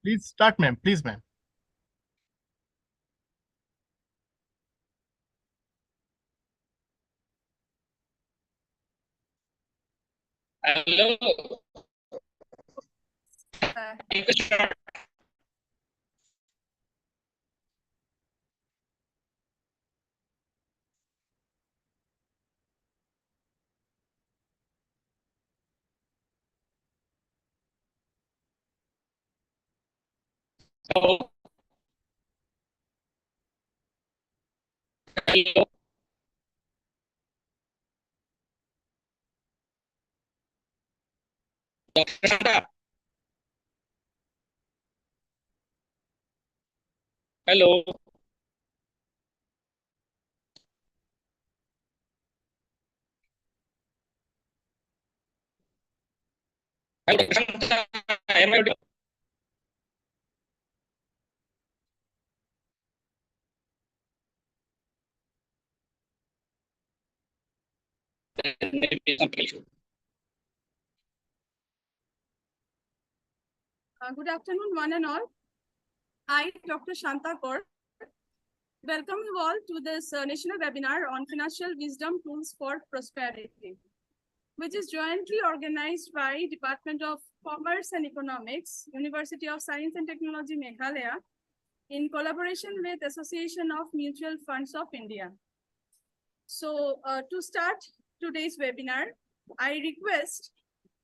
Please start, ma'am. Please, ma'am. Hello. Hello. Hello. Dr. Shanta. Hello. Hello, Dr. Shanta. Am I audible? Maybe some issue. Good afternoon, one and all. I, Dr. Shanta Kaur, welcome you all to this national webinar on financial wisdom tools for prosperity, which is jointly organized by Department of Commerce and Economics, University of Science and Technology, Meghalaya, in collaboration with Association of Mutual Funds of India. So to start today's webinar, I request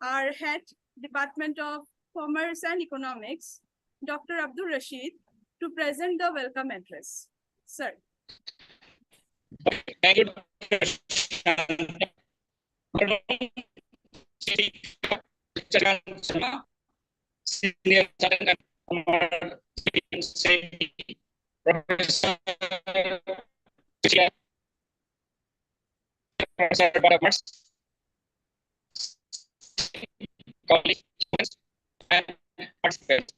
our head, Department of Commerce and Economics, Dr. Abdul Rashid, to present the welcome address. Sir. Thank you, Dr. Shanta. Senior Professor colleagues, and participants.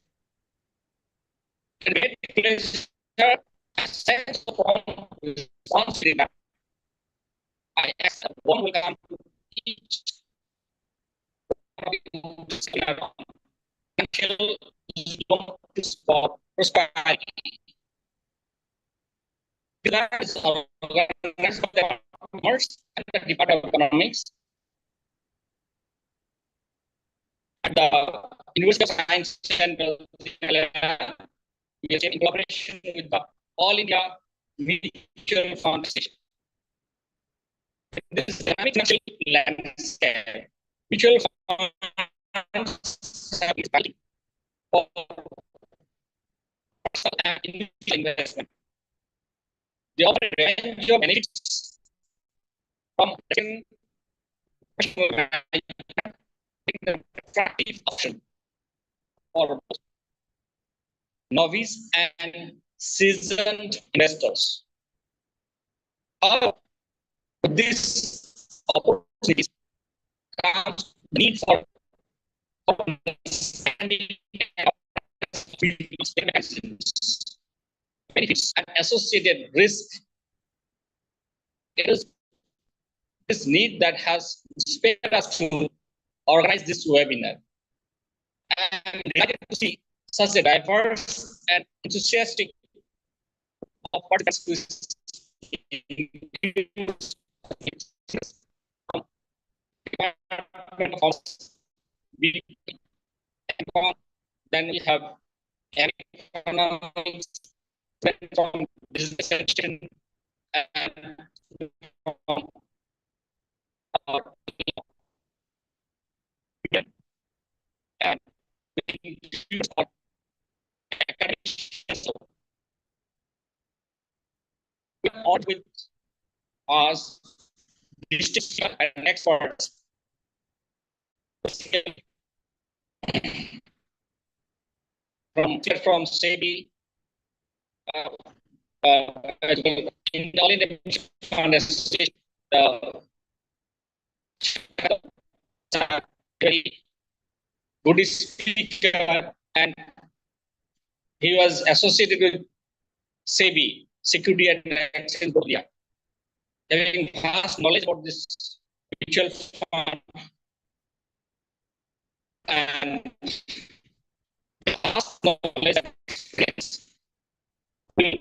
Great pleasure, sense of responsibility. I accept one welcome to each until you to spot prosperity. Pillars are organized by the Commerce and the Department of Economics at the University of Science and Technology, in collaboration with the All India Mutual Fund Station. This dynamic financial landscape, mutual funds have been fighting for investment. They offer a range of benefits from attractive option for both novice and seasoned investors. However, this opportunity comes the need for understanding benefits and associated risk. It is this need that has inspired us to organize this webinar. I'm delighted to see such a diverse and enthusiastic participants then we have economics from business section and from and on with us distinct and experts from SEBI, in all in the very good speaker, and he was associated with SEBI, Security and Exchange Board, having vast knowledge about this mutual fund and vast knowledge and experience will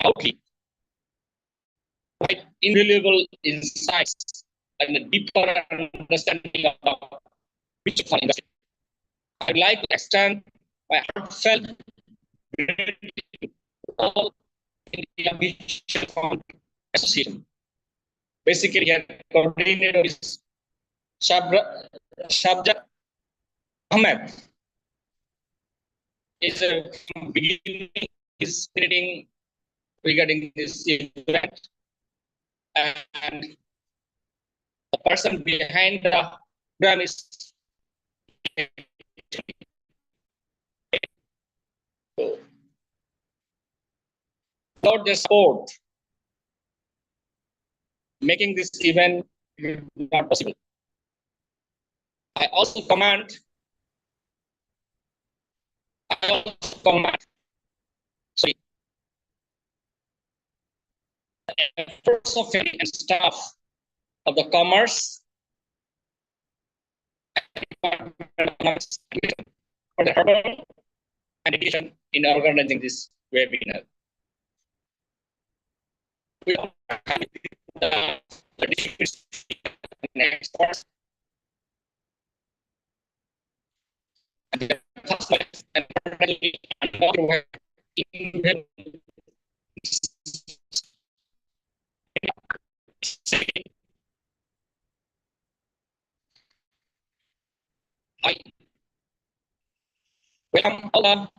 outlive, provide invaluable insights and a deeper understanding of future for industry. I'd like to extend my heartfelt gratitude to all India Mutual Fund Association. Basically, here coordinator is Shabja Ahmed. Is from beginning is creating regarding this event, and the person behind the program is without their support, making this event not possible. I also command sorry, the efforts of and staff of the commerce for the herbal and education in organizing this webinar. We all have the next part and the and I welcome all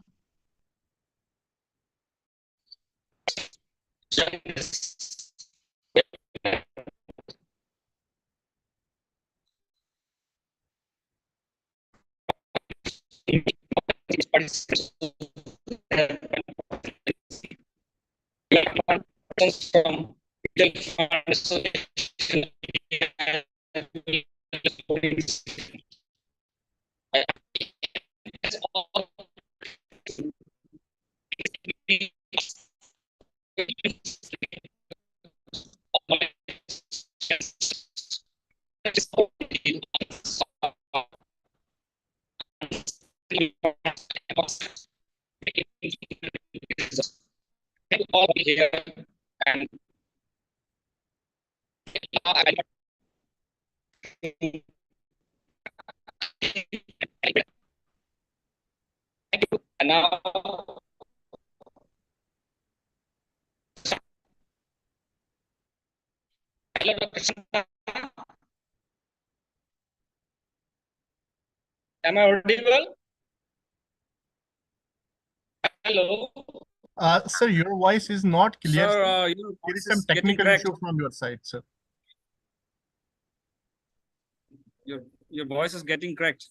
from all here and and now hello, Dr. Shanta. Am I audible? Hello. Sir, your voice is not clear. Sir, there is some technical issue from your side, sir. Your voice is getting cracked.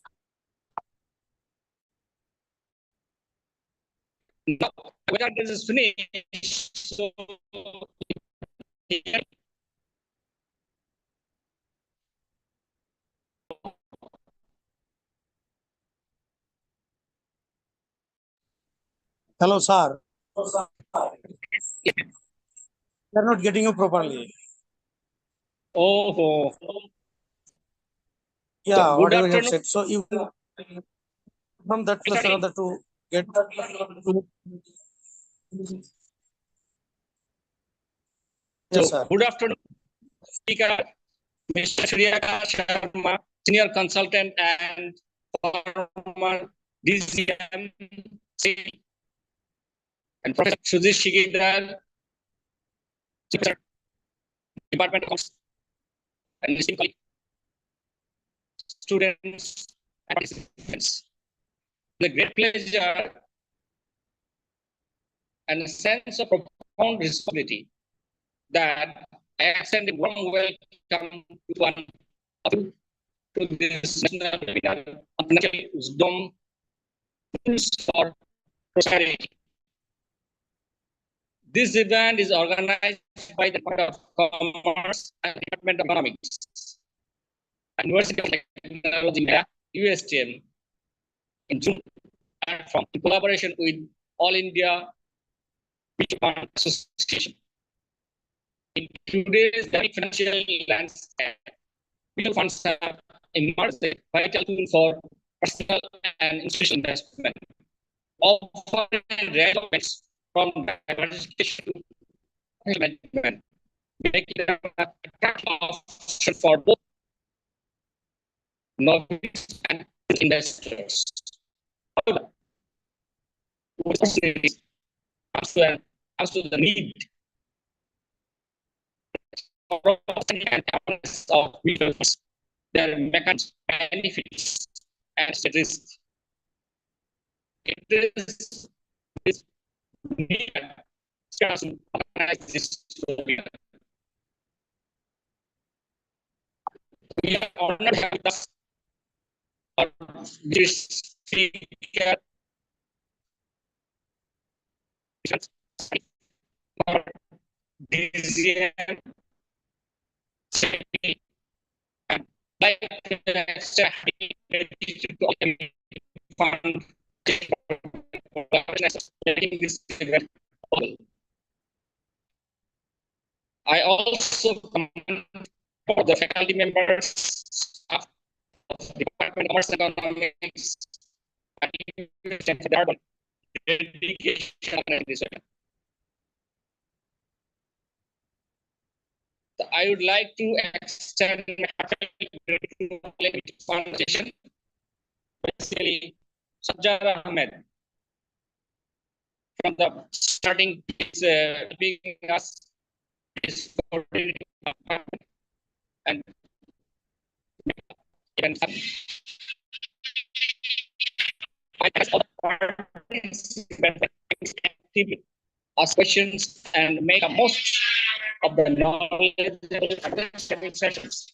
No, whether this is finished, so Hello, sir. They're not getting you properly. oh, Yeah, So, good whatever you have afternoon. said. So you from that plus Sorry. another to get. Yes, So, sir. good afternoon, speaker, Mr. Shriyaka Sharma, senior consultant and former DCM, and Professor Sujish Shigidar, Department of Commerce, and listening students and participants. The great pleasure and a sense of profound responsibility that I extend a warm welcome to one of you to this national webinar on financial wisdom tools for prosperity. This event is organized by the Department of Commerce and Department of Economics, University of Technology, USTM, in June platform in collaboration with All India Mutual Fund Association. In today's dynamic financial landscape, mutual funds have emerged as a vital tool for personal and institutional investment. offering relevance from diversification to management, making it an attractive option for both novice and investors. However, comes to the need for and awareness of mutual funds, their mechanisms, benefits, and risks. It is this need to organize this webinar. We are honored to have with us this speaker, DCM, and like fund making this event possible. I also commend for the faculty members, staff of the Department of Commerce and Economics, and the dedication in this event. I would like to extend my foundation, basically Sajjad Ahmed, from the starting being us is and ask questions and make the most of the knowledge sessions.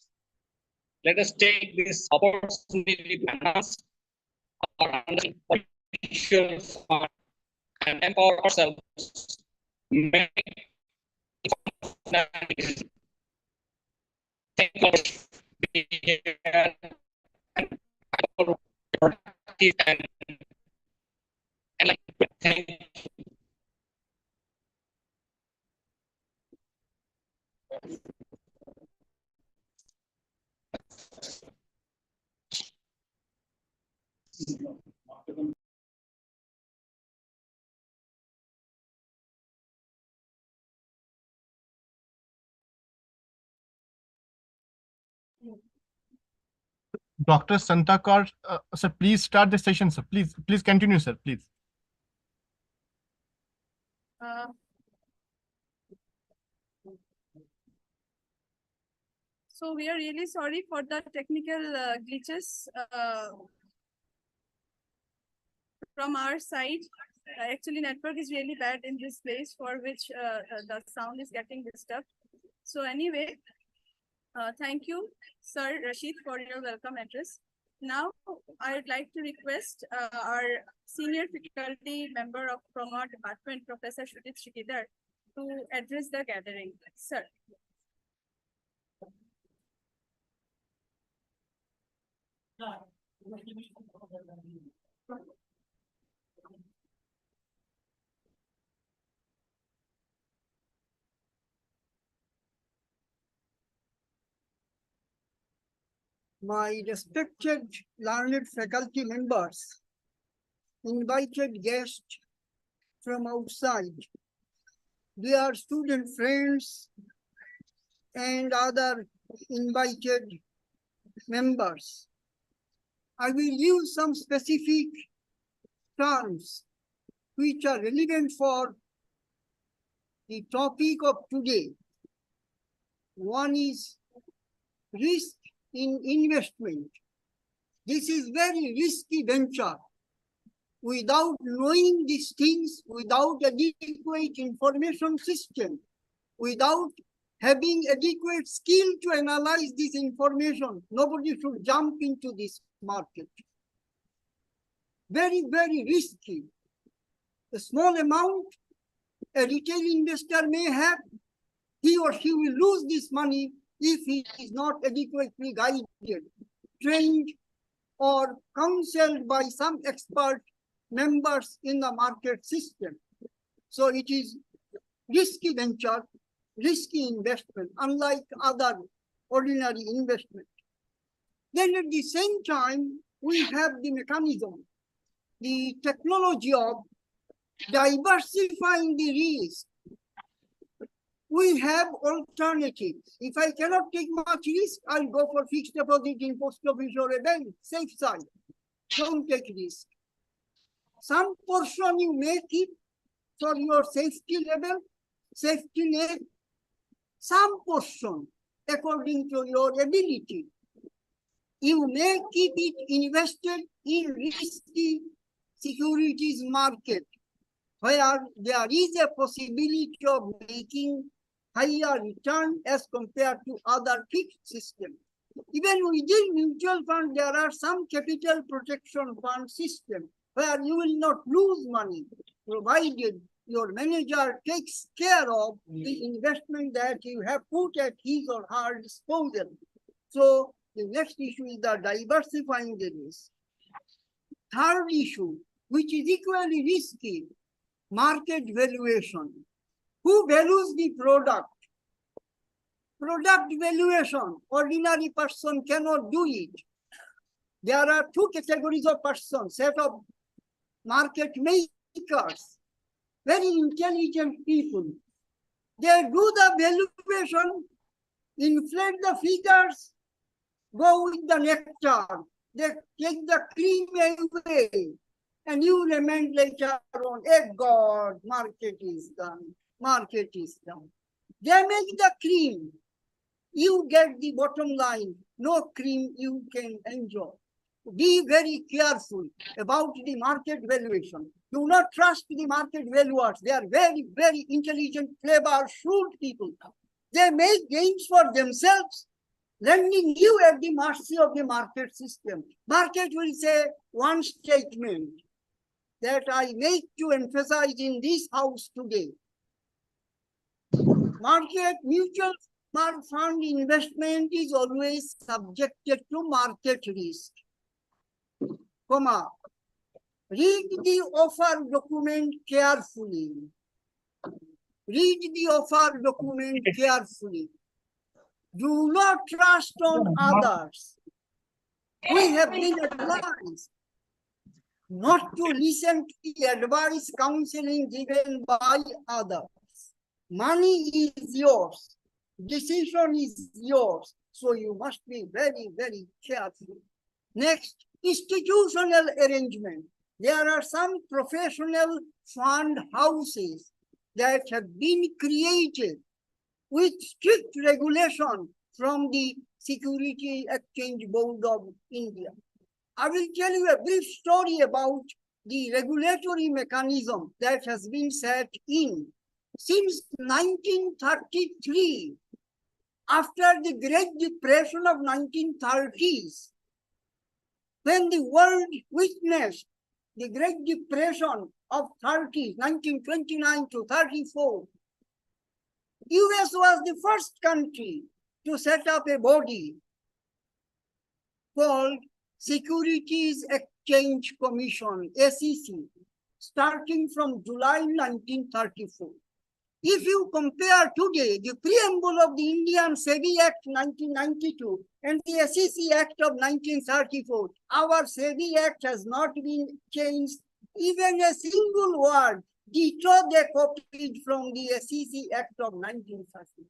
Let us take this opportunity to enhance our potential and empower ourselves. Make thank you for being here and productive and enlightenment. Thank you. Dr. Santakar, sir, please start the session, sir. Please continue, sir, please. So we are really sorry for the technical glitches from our side. Actually, network is really bad in this place, for which the sound is getting disturbed. So anyway, thank you, Sir Rashid, for your welcome address. Now, I would like to request our senior faculty member from our department, Professor Shudit Shikidhar, to address the gathering. Sir. My respected learned faculty members, invited guests from outside, dear student friends, and other invited members. I will use some specific terms which are relevant for the topic of today. One is risk in investment. This is very risky venture. Without knowing these things, without adequate information system, without having adequate skill to analyze this information, nobody should jump into this market. Very, very risky. A small amount a retail investor may have, he or she will lose this money if he is not adequately guided, trained, or counseled by some expert members in the market system. So it is risky venture, risky investment, unlike other ordinary investment. Then at the same time, we have the mechanism the technology of diversifying the risk. We have alternatives. If I cannot take much risk, I'll go for fixed deposit in post office or a bank, safe side. Don't take risk. Some portion you may keep for your safety level, safety net, some portion according to your ability. You may keep it invested in risky securities market, where there is a possibility of making higher return as compared to other fixed systems. Even within mutual fund, there are some capital protection fund systems where you will not lose money, provided your manager takes care of the investment that you have put at his or her disposal. So the next issue is the diversifying the risk. Third issue, which is equally risky, market valuation. Who values the product? Product valuation, ordinary person cannot do it. There are two categories of persons, set of market makers, very intelligent people. They do the valuation, inflate the figures, go with the nectar. They take the cream away, and you remain later on, God, market is done, market is done. They make the cream. You get the bottom line, no cream you can enjoy. Be very careful about the market valuation. Do not trust the market valuers. They are very, very intelligent, clever, shrewd people. They make gains for themselves, landing you at the mercy of the market system. Market will say one statement that I make to emphasize in this house today. Market mutual fund investment is always subjected to market risk. Read the offer document carefully. Read the offer document carefully. Do not trust on others. We have been advised not to listen to the advice counseling given by others. Money is yours. Decision is yours. So you must be very, very careful. Next, institutional arrangement. There are some professional fund houses that have been created with strict regulation from the Security Exchange Board of India. I will tell you a brief story about the regulatory mechanism that has been set in since 1933. After the Great Depression of 1930s, when the world witnessed the Great Depression of 30s, 1929 to 34, US was the first country to set up a body called Securities Exchange Commission, SEC, starting from July 1934. If you compare today the preamble of the Indian SEBI Act 1992 and the SEC Act of 1934, our SEBI Act has not been changed even a single word. Ditto they copied from the SEC Act of 1934.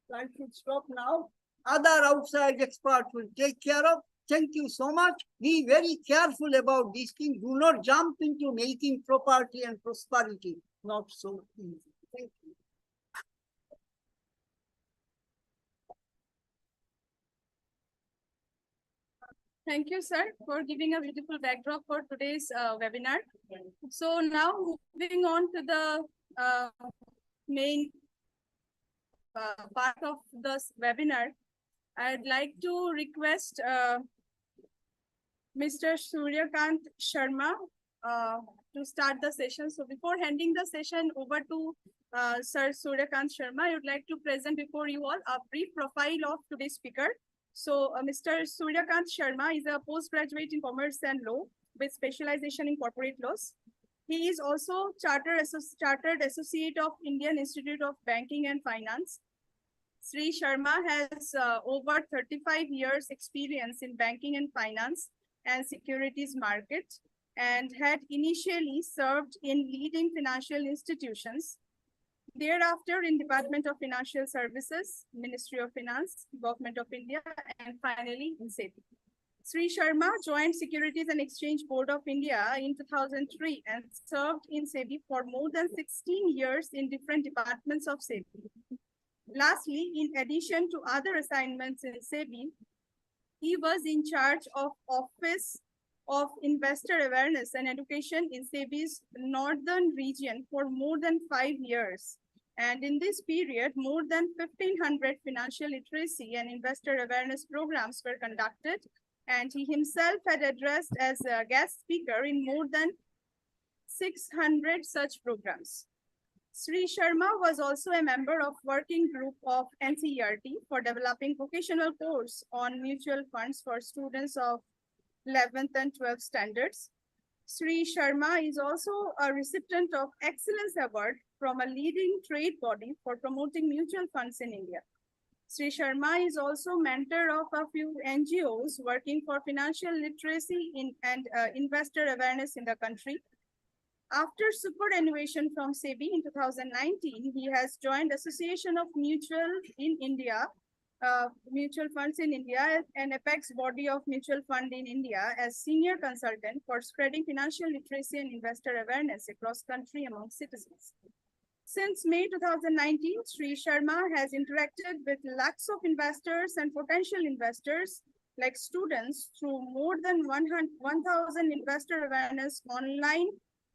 So I should stop now. Other outside experts will take care of. Thank you so much. Be very careful about these things. Do not jump into making property and prosperity. Not so easy. Thank you. Thank you, sir, for giving a beautiful backdrop for today's webinar. So now moving on to the main part of this webinar, I'd like to request Mr. Suryakant Sharma to start the session. So before handing the session over to Sir Suryakant Sharma, I would like to present before you all a brief profile of today's speaker. So Mr. Suryakant Sharma is a postgraduate in Commerce and Law with specialization in corporate laws. He is also Chartered Associate of Indian Institute of Banking and Finance. Sri Sharma has over 35 years experience in banking and finance and securities market. and had initially served in leading financial institutions, thereafter in Department of Financial Services, Ministry of Finance, Government of India, and finally in SEBI. Sri Sharma joined Securities and Exchange Board of India in 2003 and served in SEBI for more than 16 years in different departments of SEBI. Lastly, in addition to other assignments in SEBI, he was in charge of Office of Investor Awareness and Education in SEBI's northern region for more than 5 years. And in this period, more than 1,500 financial literacy and investor awareness programs were conducted, and he himself had addressed as a guest speaker in more than 600 such programs. Sri Sharma was also a member of working group of NCERT for developing vocational course on mutual funds for students of 11th and 12th standards. Sri Sharma is also a recipient of Excellence Award from a leading trade body for promoting mutual funds in India. Sri Sharma is also mentor of a few NGOs working for financial literacy and investor awareness in the country. After superannuation from SEBI in 2019, he has joined Association of Mutual Funds in India, an apex body of mutual fund in India, as senior consultant for spreading financial literacy and investor awareness across country among citizens. Since May 2019, Sri Sharma has interacted with lakhs of investors and potential investors like students through more than 1,000 investor awareness online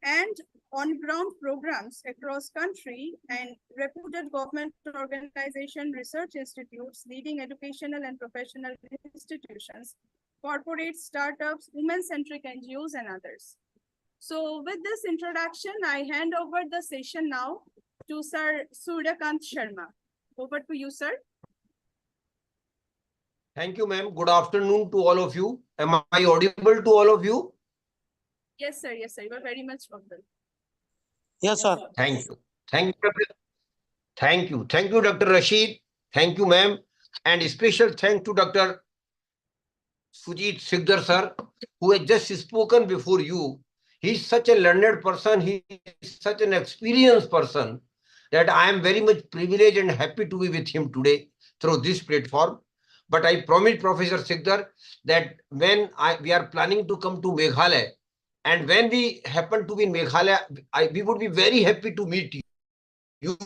and on-ground programs across country and reputed government organization, research institutes, leading educational and professional institutions, corporate startups, women-centric NGOs, and others. So with this introduction, I hand over the session now to Sir Suryakant Sharma. Over to you, sir. Thank you, ma'am. Good afternoon to all of you. Am I audible to all of you? Yes, sir. Yes, sir. You are very much welcome. Yes, sir. Thank you. Thank you. Thank you. Thank you, Dr. Rashid. Thank you, ma'am. And a special thanks to Dr. Sujit Sigdar, sir, who has just spoken before you. He is such a learned person. He is such an experienced person that I am very much privileged and happy to be with him today through this platform. But I promised Professor Sigdar that when we are planning to come to Meghalaya, and when we happen to be in Meghalaya, we would be very happy to meet you.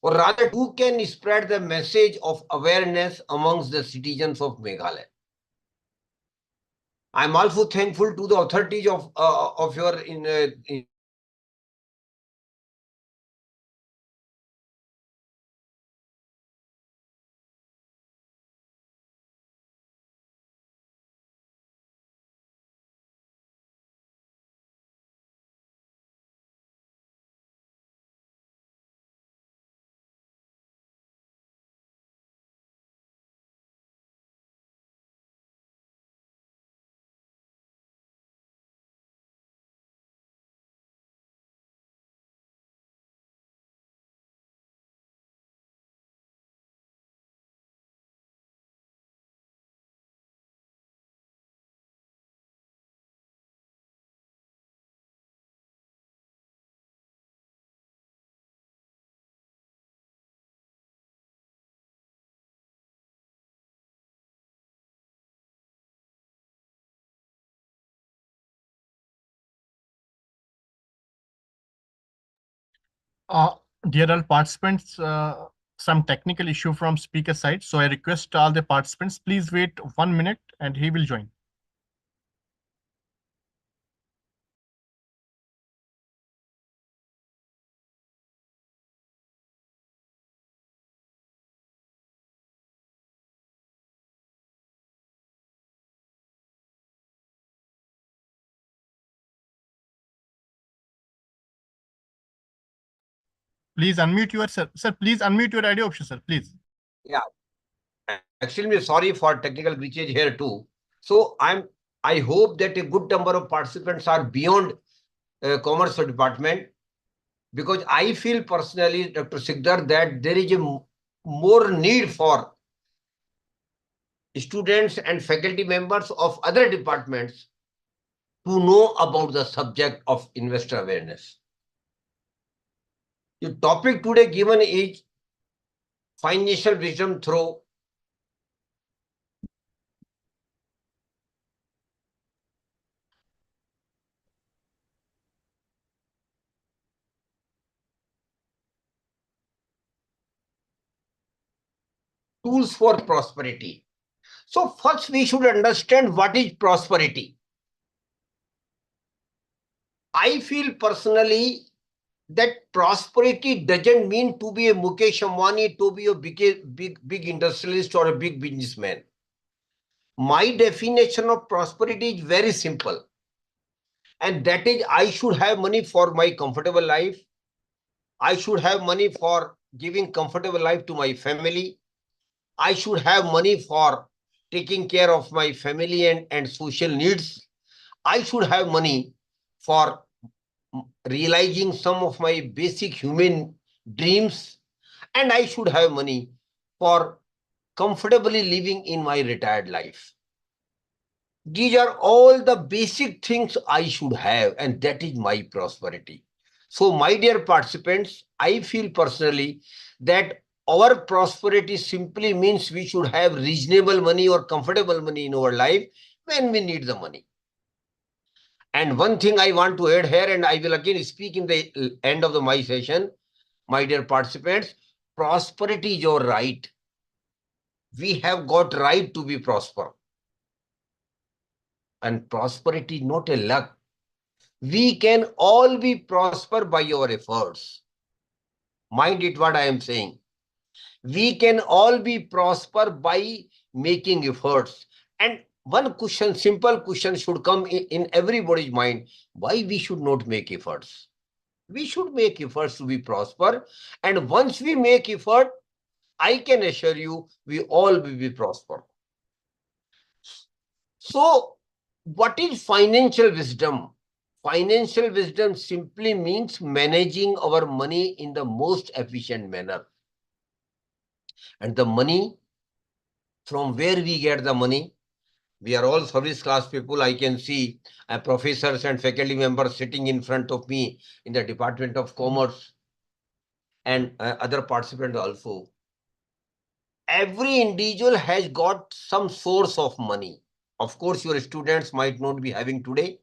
Or rather, who can spread the message of awareness amongst the citizens of Meghalaya. I'm also thankful to the authorities of your Dear all participants, some technical issue from speaker side. So I request all the participants, please wait 1 minute and he will join. Please unmute yourself. Sir, please unmute your audio option, sir, please. Yeah. Extremely sorry for technical glitches here too. So I hope that a good number of participants are beyond commerce department, because I feel personally, Dr. Sigdar, that there is a more need for students and faculty members of other departments to know about the subject of investor awareness. The topic today given is financial wisdom through tools for prosperity. So first we should understand what is prosperity. I feel personally that prosperity doesn't mean to be a Mukesh Ambani, to be a big industrialist or a big businessman. My definition of prosperity is very simple. And that is, I should have money for my comfortable life. I should have money for giving comfortable life to my family. I should have money for taking care of my family and social needs. I should have money for realizing some of my basic human dreams. And I should have money for comfortably living in my retired life. These are all the basic things I should have, and that is my prosperity. So, my dear participants, I feel personally that our prosperity simply means we should have reasonable money or comfortable money in our life when we need the money. And one thing I want to add here, and I will again speak in the end of my session, my dear participants, prosperity is your right. We have got right to be prosper. And prosperity is not a luck. We can all be prosper by your efforts. Mind it what I am saying. We can all be prosper by making efforts. And one question, simple question should come in everybody's mind. Why we should not make efforts? We should make efforts to be prosper. And once we make effort, I can assure you, we all will be prosper. So, what is financial wisdom? Financial wisdom simply means managing our money in the most efficient manner. And the money, from where we get the money, we are all service class people. I can see professors and faculty members sitting in front of me in the Department of Commerce and other participants also. Every individual has got some source of money. Of course, your students might not be having today,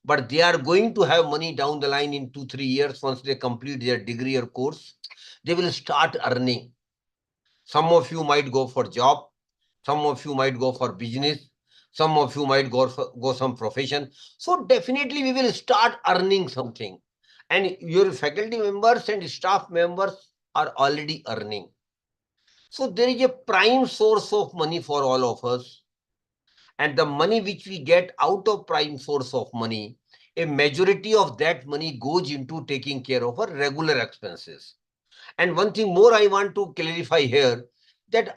but they are going to have money down the line in 2-3 years once they complete their degree or course. They will start earning. Some of you might go for job. Some of you might go for business. Some of you might go some profession. So definitely we will start earning something. And your faculty members and staff members are already earning. So there is a prime source of money for all of us. And the money which we get out of prime source of money, a majority of that money goes into taking care of our regular expenses. And one thing more I want to clarify here, that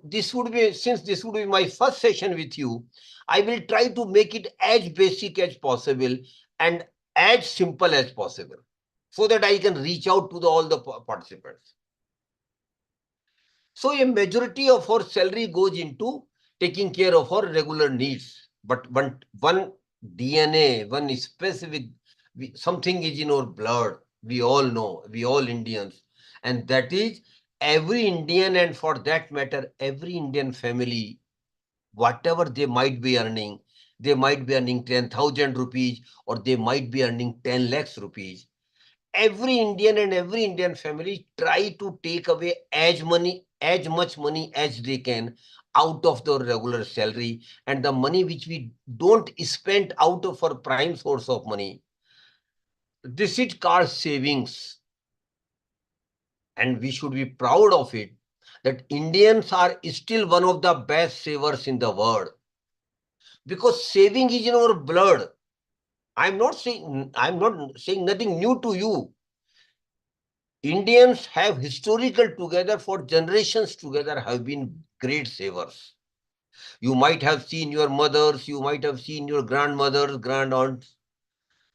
this would be, since this would be my first session with you, I will try to make it as basic as possible and as simple as possible, so that I can reach out to all the participants. So a majority of our salary goes into taking care of our regular needs. But one DNA, one specific, something is in our blood. We all know, we all Indians. And that is every Indian, and for that matter, every Indian family, whatever they might be earning 10,000 rupees, or they might be earning 10 lakhs rupees. Every Indian and every Indian family try to take away as much money as they can out of their regular salary, and the money which we don't spend out of our prime source of money, this is called savings. And we should be proud of it, that Indians are still one of the best savers in the world, because saving is in our blood. I'm not saying nothing new to you. Indians have historical together for generations together have been great savers. You might have seen your mothers, you might have seen your grandmothers, grandaunts,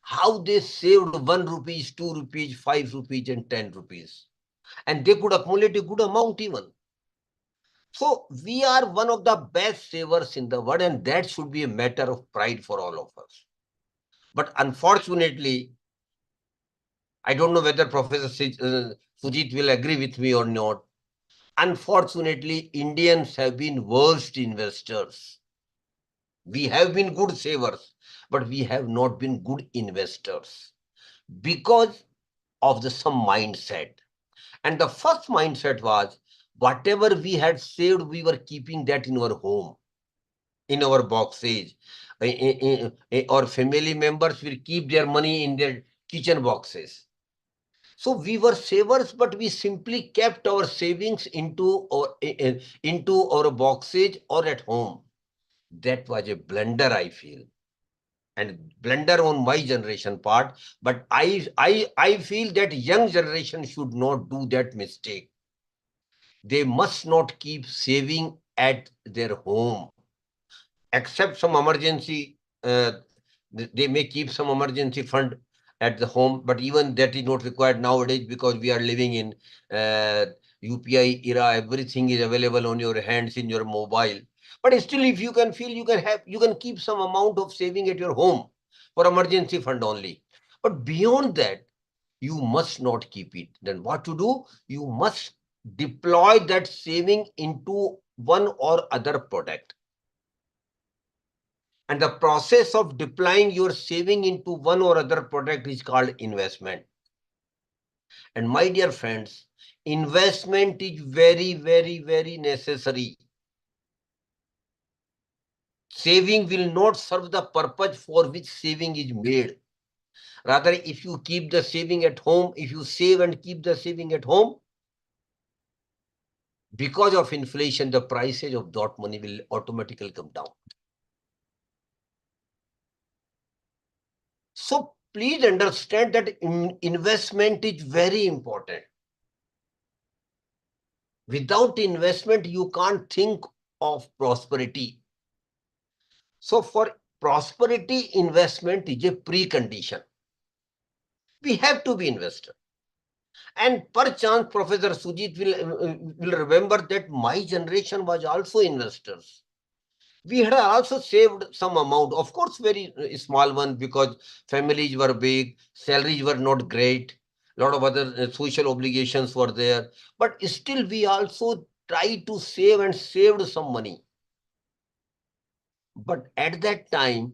how they saved 1 rupees, 2 rupees, 5 rupees and 10 rupees. And they could accumulate a good amount even. So we are one of the best savers in the world, and that should be a matter of pride for all of us. But unfortunately, I don't know whether Professor Sujit will agree with me or not. Unfortunately, Indians have been worst investors. We have been good savers, but we have not been good investors because of some mindset. And the first mindset was whatever we had saved, we were keeping that in our home, in our boxes. Our family members will keep their money in their kitchen boxes. So we were savers, but we simply kept our savings into our boxes or at home. That was a blunder, I feel, and blunder on my generation part. But I feel that young generation should not do that mistake. They must not keep saving at their home, except some emergency. They may keep some emergency fund at the home, but even that is not required nowadays because we are living in UPI era. Everything is available on your hands in your mobile. But still, if you can feel, you can keep some amount of saving at your home for emergency fund only. But beyond that, you must not keep it. Then what to do? You must deploy that saving into one or other product. And the process of deploying your saving into one or other product is called investment. And my dear friends, investment is very, very, very necessary. Saving will not serve the purpose for which saving is made. Rather, if you keep the saving at home, if you save and keep the saving at home, because of inflation, the prices of that money will automatically come down. So please understand that investment is very important. Without investment, you can't think of prosperity. So for prosperity, investment is a precondition. We have to be investor. And perchance Professor Sujit will remember that my generation was also investors. We had also saved some amount, of course, very small one, because families were big, salaries were not great, a lot of other social obligations were there. But still, we also tried to save and saved some money. But at that time,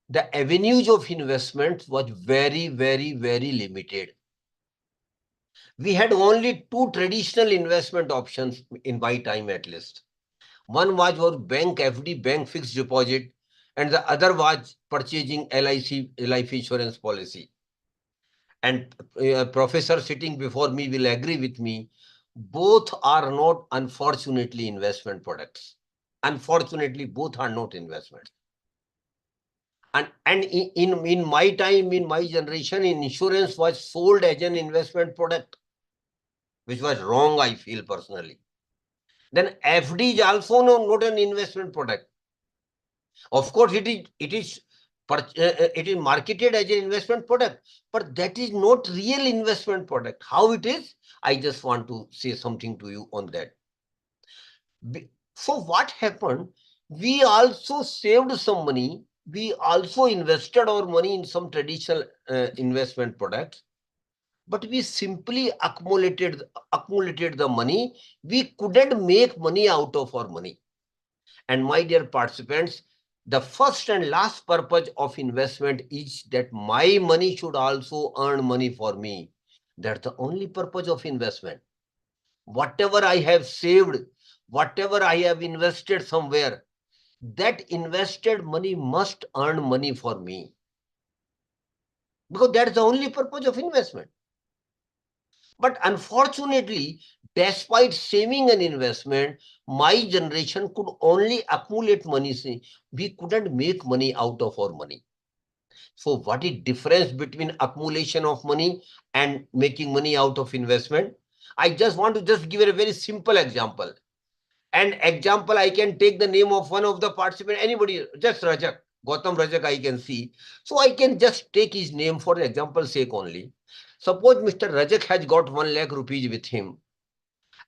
the avenues of investment was very, very, very limited. We had only two traditional investment options in my time at least. One was for bank FD, bank fixed deposit, and the other was purchasing LIC, life insurance policy. And a professor sitting before me will agree with me, both are not, unfortunately, investment products. Unfortunately, both are not investments. And in my time, in my generation, insurance was sold as an investment product, which was wrong, I feel personally. Then FD is also not an investment product. Of course, it is marketed as an investment product, but that is not real investment product. How it is? I just want to say something to you on that. So what happened? We also saved some money. We also invested our money in some traditional investment products, but we simply accumulated the money. We couldn't make money out of our money. And my dear participants, the first and last purpose of investment is that my money should also earn money for me. That's the only purpose of investment. Whatever I have saved, whatever I have invested somewhere, that invested money must earn money for me. Because that's the only purpose of investment. But unfortunately, despite saving an investment, my generation could only accumulate money. We couldn't make money out of our money. So what is difference between accumulation of money and making money out of investment? I just want to give a very simple example. An example, I can take the name of one of the participants, anybody, just Rajak, Gautam Rajak, I can see. So I can just take his name for example's sake only. Suppose Mr. Rajak has got 1 lakh rupees with him,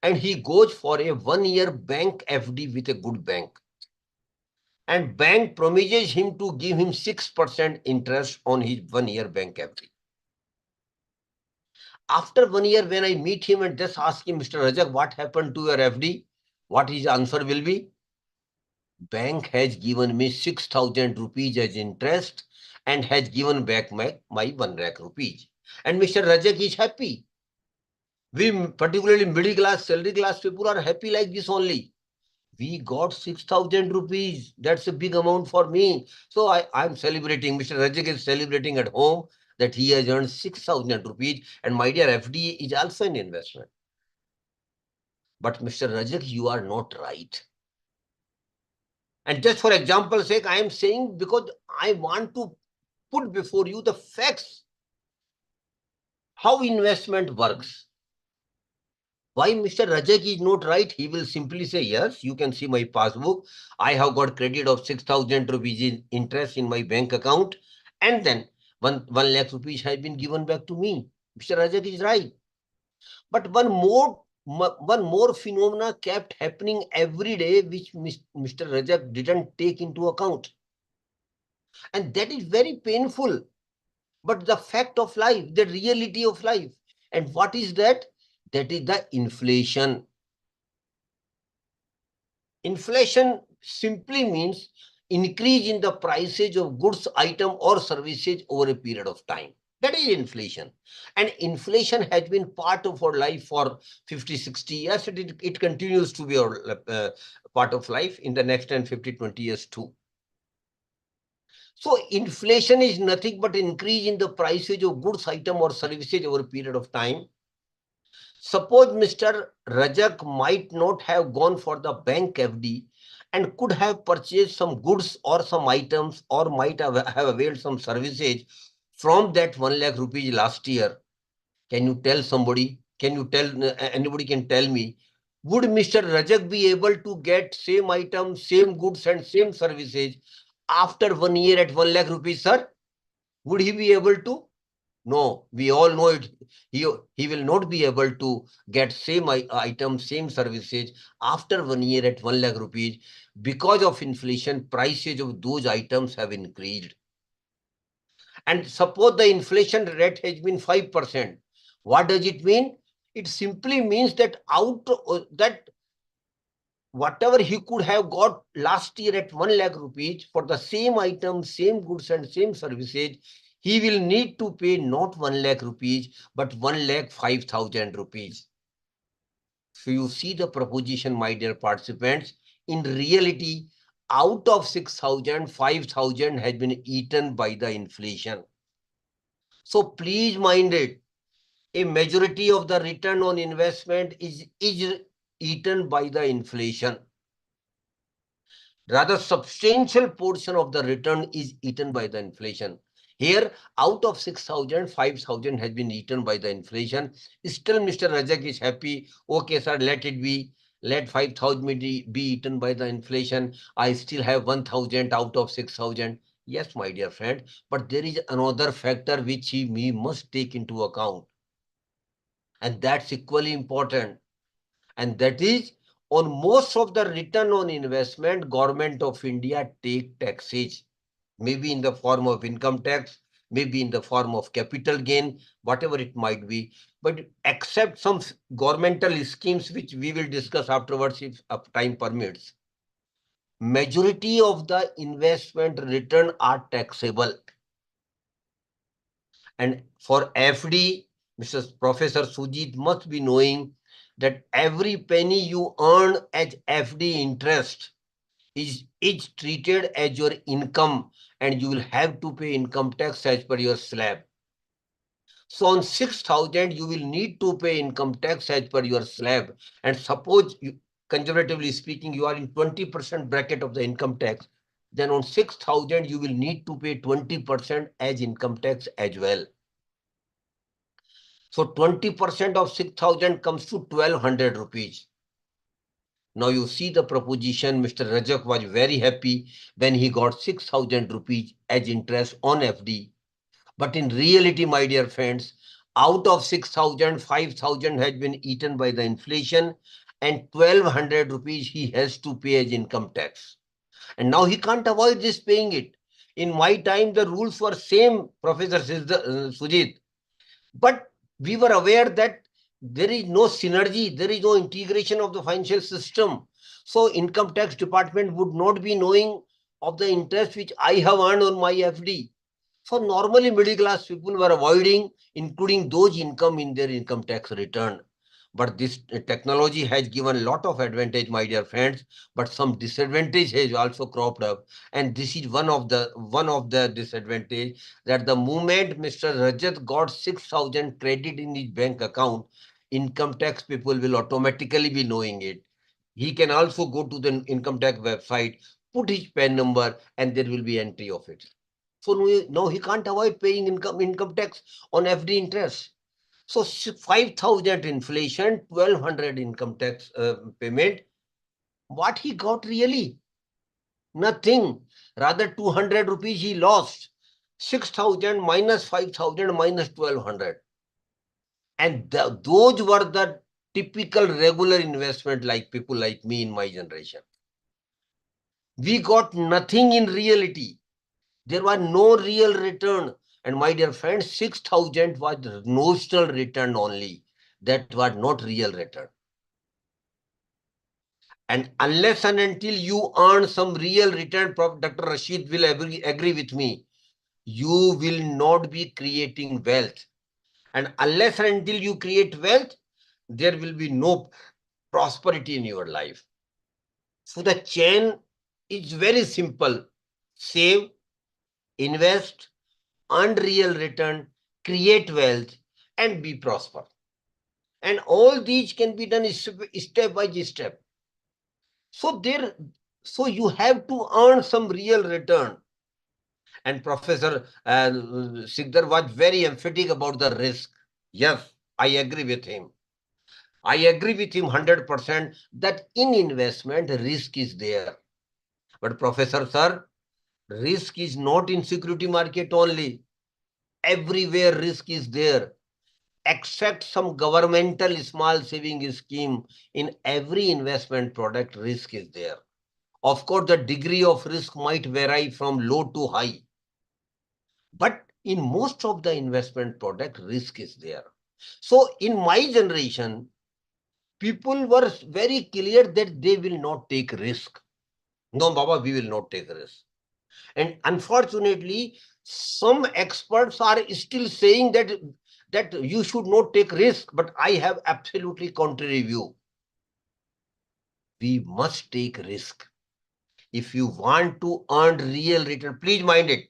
and he goes for a 1-year bank FD with a good bank. And bank promises him to give him 6% interest on his 1-year bank FD. After 1 year, when I meet him and just ask him, Mr. Rajak, what happened to your FD? What his answer will be? Bank has given me 6,000 rupees as interest and has given back my 1 lakh rupees. And Mr. Rajak is happy. We, particularly middle class, salary class people, are happy like this only. We got 6,000 rupees. That's a big amount for me. So I'm celebrating. Mr. Rajak is celebrating at home that he has earned 6,000 rupees. And my dear, FD is also an investment. But Mr. Rajak, you are not right. And just for example's sake, I am saying because I want to put before you the facts, how investment works. Why Mr. Rajak is not right? He will simply say, yes, you can see my passbook. I have got credit of 6,000 rupees in interest in my bank account. And then 1 lakh rupees has been given back to me. Mr. Rajak is right. But one more phenomena kept happening every day, which Mr. Rajak didn't take into account. And that is very painful. But the fact of life, the reality of life. And what is that? That is the inflation. Inflation simply means increase in the prices of goods, item or services over a period of time. That is inflation. And inflation has been part of our life for 50, 60 years. It continues to be our part of life in the next 10, 50, 20 years too. So inflation is nothing but increase in the prices of goods, item or services over a period of time. Suppose Mr. Rajak might not have gone for the bank FD and could have purchased some goods or some items or might have availed some services from that 1 lakh rupees last year. Can you tell somebody? Can you tell anybody can tell me? Would Mr. Rajak be able to get same items, same goods and same services after 1 year at 1 lakh rupees, sir? Would he be able to? No, we all know it. He will not be able to get same items, same services after 1 year at 1 lakh rupees. Because of inflation, prices of those items have increased. And suppose the inflation rate has been 5%. What does it mean? It simply means that that whatever he could have got last year at 1 lakh rupees for the same items, same goods and same services, he will need to pay not 1 lakh rupees, but 1 lakh 5,000 rupees. So you see the proposition, my dear participants. In reality, out of 6,000, 5,000 has been eaten by the inflation. So please mind it. A majority of the return on investment is eaten by the inflation. Rather, substantial portion of the return is eaten by the inflation. Here, out of 6,000, 5,000 has been eaten by the inflation. Still, Mr. Rajak is happy. Okay, sir, let it be. Let 5,000 be eaten by the inflation. I still have 1,000 out of 6,000. Yes, my dear friend, but there is another factor which we must take into account. And that's equally important. And that is, on most of the return on investment, Government of India take taxes, maybe in the form of income tax, maybe in the form of capital gain, whatever it might be. But except some governmental schemes, which we will discuss afterwards if time permits, majority of the investment return are taxable. And for FD, Mr. Professor Sujit must be knowing that every penny you earn as FD interest is treated as your income, and you will have to pay income tax as per your slab. So on 6,000, you will need to pay income tax as per your slab. And suppose, conservatively speaking, you are in 20% bracket of the income tax, then on 6,000, you will need to pay 20% as income tax as well. So 20% of 6,000 comes to 1,200 rupees. Now you see the proposition. Mr. Rajak was very happy when he got 6,000 rupees as interest on FD. But in reality, my dear friends, Out of 6,000, 5,000 has been eaten by the inflation, and 1,200 rupees he has to pay as income tax. And now he can't avoid this paying it. In my time, the rules were same, Professor Sujit. But we were aware that there is no synergy, there is no integration of the financial system. So income tax department would not be knowing of the interest which I have earned on my FD. So normally middle class people were avoiding including those income in their income tax return. But this technology has given a lot of advantage, my dear friends, but some disadvantage has also cropped up. And this is one of the disadvantage, that the moment Mr. Rajat got 6,000 credit in his bank account, income tax people will automatically be knowing it. He can also go to the income tax website, put his PAN number, and there will be entry of it. So now he can't avoid paying income tax on FD interest. So 5,000 inflation, 1,200 income tax payment. What he got really? Nothing. Rather 200 rupees he lost. 6,000 minus 5,000 minus 1,200. And those were the typical regular investment like people like me in my generation. We got nothing in reality. There was no real return. And my dear friends, 6,000 was notional return only. That was not real return. And unless and until you earn some real return, Dr. Rashid will agree with me, you will not be creating wealth. And unless and until you create wealth, there will be no prosperity in your life. So the chain is very simple. Save, invest, earn real return, create wealth, and be prosper. And all these can be done step by step. So you have to earn some real return. And Professor Sikdar was very emphatic about the risk. Yes, I agree with him. I agree with him 100% that in investment, risk is there. But Professor Sir, risk is not in security market only. Everywhere risk is there. Except some governmental small saving scheme, in every investment product, risk is there. Of course, the degree of risk might vary from low to high. But in most of the investment product, risk is there. So in my generation, people were very clear that they will not take risk. No, Baba, we will not take risk. And unfortunately, some experts are still saying that you should not take risk, but I have absolutely contrary view. We must take risk. If you want to earn real return, please mind it.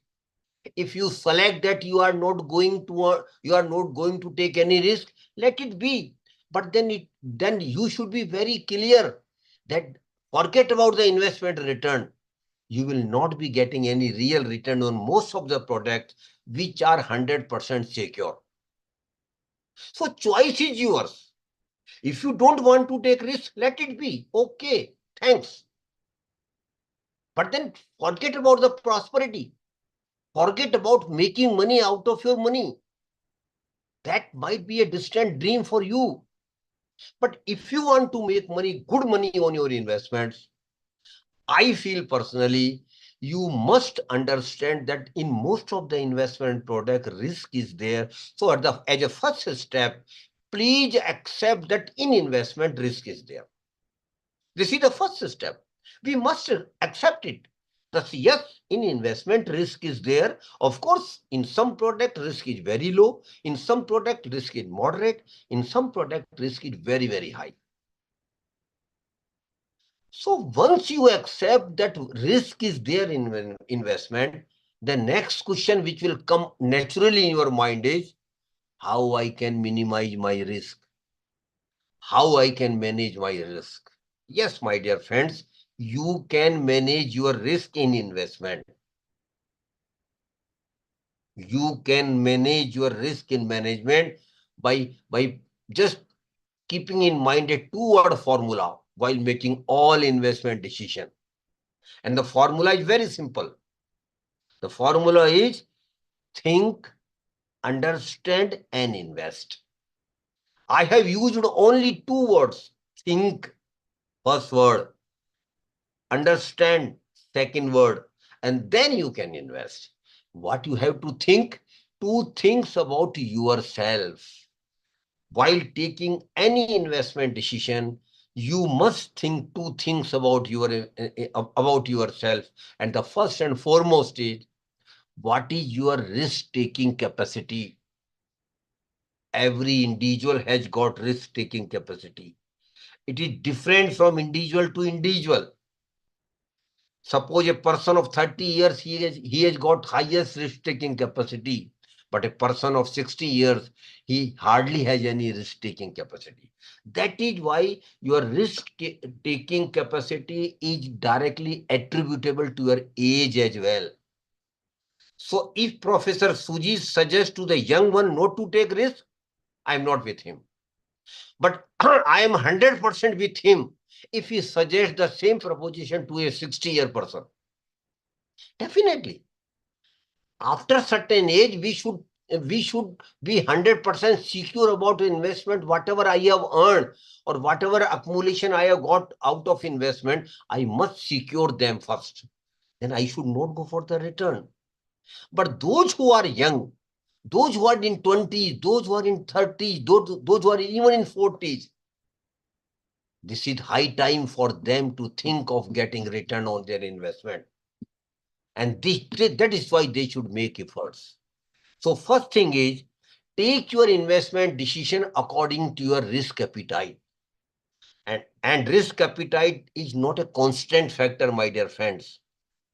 If you select that you are not going to take any risk, let it be. But then you should be very clear that forget about the investment return. You will not be getting any real return on most of the products which are 100% secure. So choice is yours. If you don't want to take risk, let it be. Okay, thanks. But then forget about the prosperity. Forget about making money out of your money. That might be a distant dream for you. But if you want to make money, good money on your investments, I feel personally, you must understand that in most of the investment product, risk is there. So as a first step, please accept that in investment, risk is there. This is the first step. We must accept it. Thus, yes, in investment, risk is there. Of course, in some product, risk is very low. In some product, risk is moderate. In some product, risk is very, very high. So once you accept that risk is there in investment, the next question which will come naturally in your mind is how I can minimize my risk, how I can manage my risk. Yes, my dear friends, you can manage your risk in investment. You can manage your risk in management by just keeping in mind a two-word formula while making all investment decision. And the formula is very simple. The formula is think, understand and invest. I have used only two words. Think, first word. Understand, second word. And then you can invest. What you have to think? Two things about yourself. While taking any investment decision, you must think two things about yourself. And the first and foremost is, what is your risk-taking capacity? Every individual has got risk-taking capacity. It is different from individual to individual. Suppose a person of 30 years, he has got highest risk-taking capacity. But a person of 60 years, he hardly has any risk-taking capacity. That is why your risk-taking capacity is directly attributable to your age as well. So if Professor Suji suggests to the young one not to take risk, I am not with him. But I am 100% with him if he suggests the same proposition to a 60-year person. Definitely. After certain age, we should be 100% secure about investment. Whatever I have earned or whatever accumulation I have got out of investment, I must secure them first. Then I should not go for the return. But those who are young, those who are in 20s, those who are in 30s, those who are even in 40s, this is high time for them to think of getting return on their investment. And that is why they should make efforts. So first thing is, take your investment decision according to your risk appetite. And risk appetite is not a constant factor, my dear friends.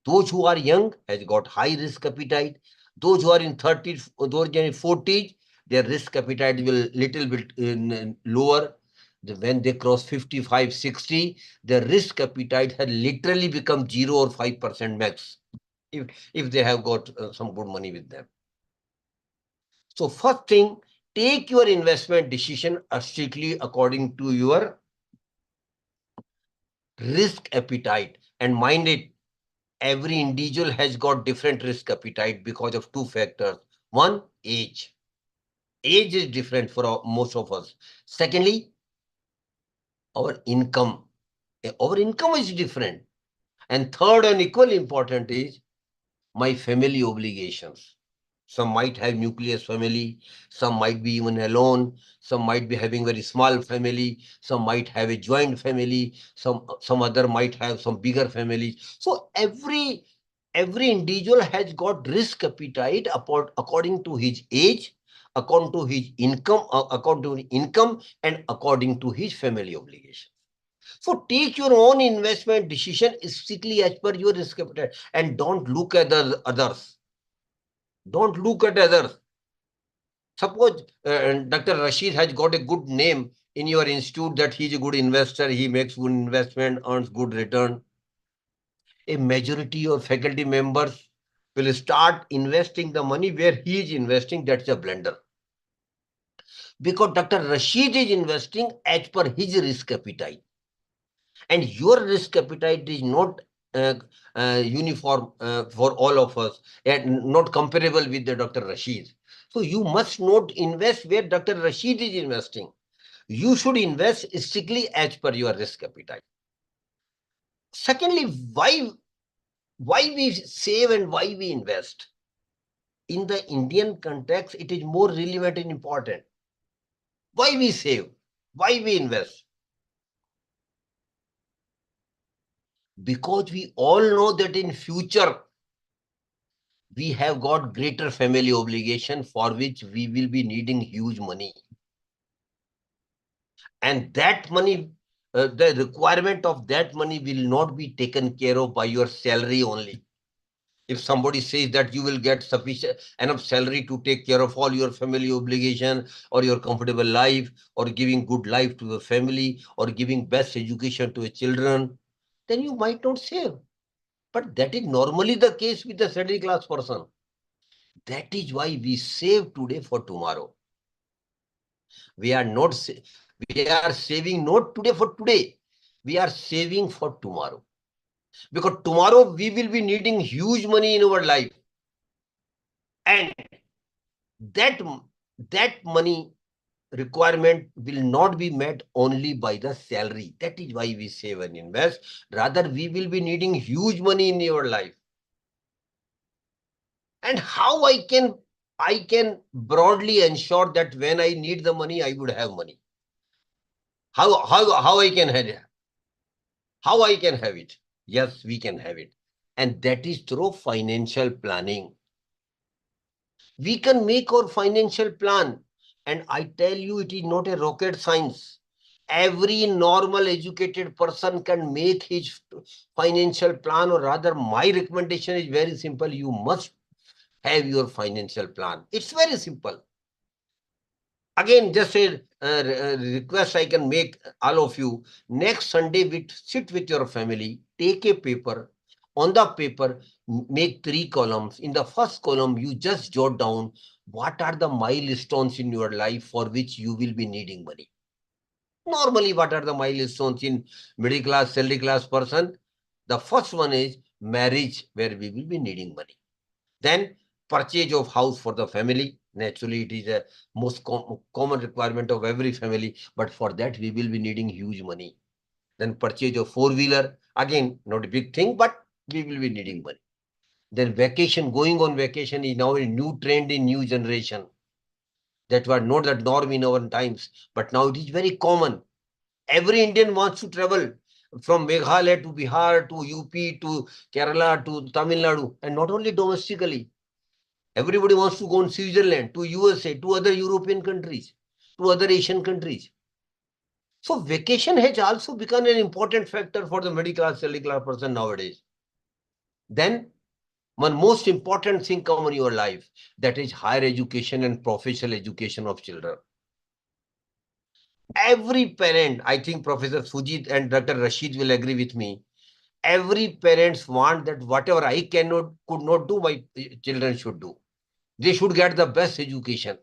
Those who are young has got high risk appetite. Those who are in 30s, those who are in 40s, their risk appetite will little bit lower. When they cross 55, 60, their risk appetite has literally become 0 or 5% max, if they have got some good money with them. So first thing, take your investment decision strictly according to your risk appetite. And mind it, every individual has got different risk appetite because of two factors. One, age. Age is different for most of us. Secondly, our income. Our income is different. And third and equally important is my family obligations. Some might have nuclear family, some might be even alone, some might be having very small family, some might have a joint family, some other might have some bigger families. So every individual has got risk appetite according to his age, according to his income, and according to his family obligation. So take your own investment decision strictly as per your risk appetite, and don't look at the others. Don't look at others. Suppose Dr. Rashid has got a good name in your institute that he's a good investor, he makes good investment, earns good return. A majority of faculty members will start investing the money where he is investing. That's a blunder. Because Dr. Rashid is investing as per his risk appetite. And your risk appetite is not uniform for all of us and not comparable with the Dr. Rashid. So you must not invest where Dr. Rashid is investing. You should invest strictly as per your risk appetite. Secondly, why we save and why we invest? In the Indian context, it is more relevant and important. Why we save? Why we invest? Because we all know that in future, we have got greater family obligation for which we will be needing huge money. And that money, the requirement of that money will not be taken care of by your salary only. If somebody says that you will get sufficient enough salary to take care of all your family obligation or your comfortable life or giving good life to your family or giving best education to your children, then you might not save. But that is normally the case with the salary class person. That is why we save today for tomorrow. We are saving not today for today. We are saving for tomorrow. Because tomorrow we will be needing huge money in our life. And that that money requirement will not be met only by the salary. That is why we save and invest. Rather, we will be needing huge money in your life. And how I can broadly ensure that when I need the money, I would have money. How I can have it? How I can have it? Yes, we can have it. And that is through financial planning. We can make our financial plan. And I tell you, it is not a rocket science. Every normal educated person can make his financial plan, or rather, my recommendation is very simple. You must have your financial plan. It's very simple. Again, just a request I can make all of you. Next Sunday, sit with your family, take a paper. On the paper, make 3 columns. In the first column, you just jot down what are the milestones in your life for which you will be needing money. Normally, what are the milestones in middle class, salary class person? The first one is marriage, where we will be needing money. Then purchase of house for the family. Naturally, it is a most common requirement of every family. But for that, we will be needing huge money. Then purchase of four-wheeler. Again, not a big thing, but we will be needing money. Then vacation, going on vacation is now a new trend in new generation. That was not the norm in our times, but now it is very common. Every Indian wants to travel from Meghalaya to Bihar to UP to Kerala to Tamil Nadu, and not only domestically. Everybody wants to go in Switzerland, to USA, to other European countries, to other Asian countries. So vacation has also become an important factor for the middle class, salary class person nowadays. Then one most important thing come in your life, that is higher education and professional education of children. Every parent, I think Professor Sujit and Dr. Rashid will agree with me, every parents want that whatever I could not do, my children should do. They should get the best education.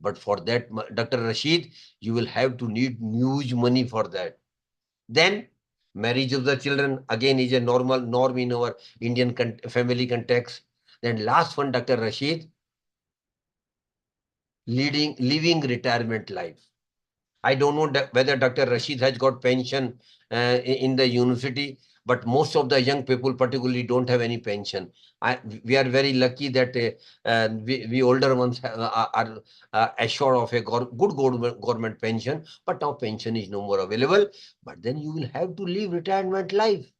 But for that, Dr. Rashid, you will have to need huge money for that. Then marriage of the children, again, is a norm in our Indian family context. Then last one, Dr. Rashid, living retirement life. I don't know whether Dr. Rashid has got pension in the university, but most of the young people particularly don't have any pension. We are very lucky that we older ones are assured of a good government pension, but now pension is no more available. But then you will have to live retirement life.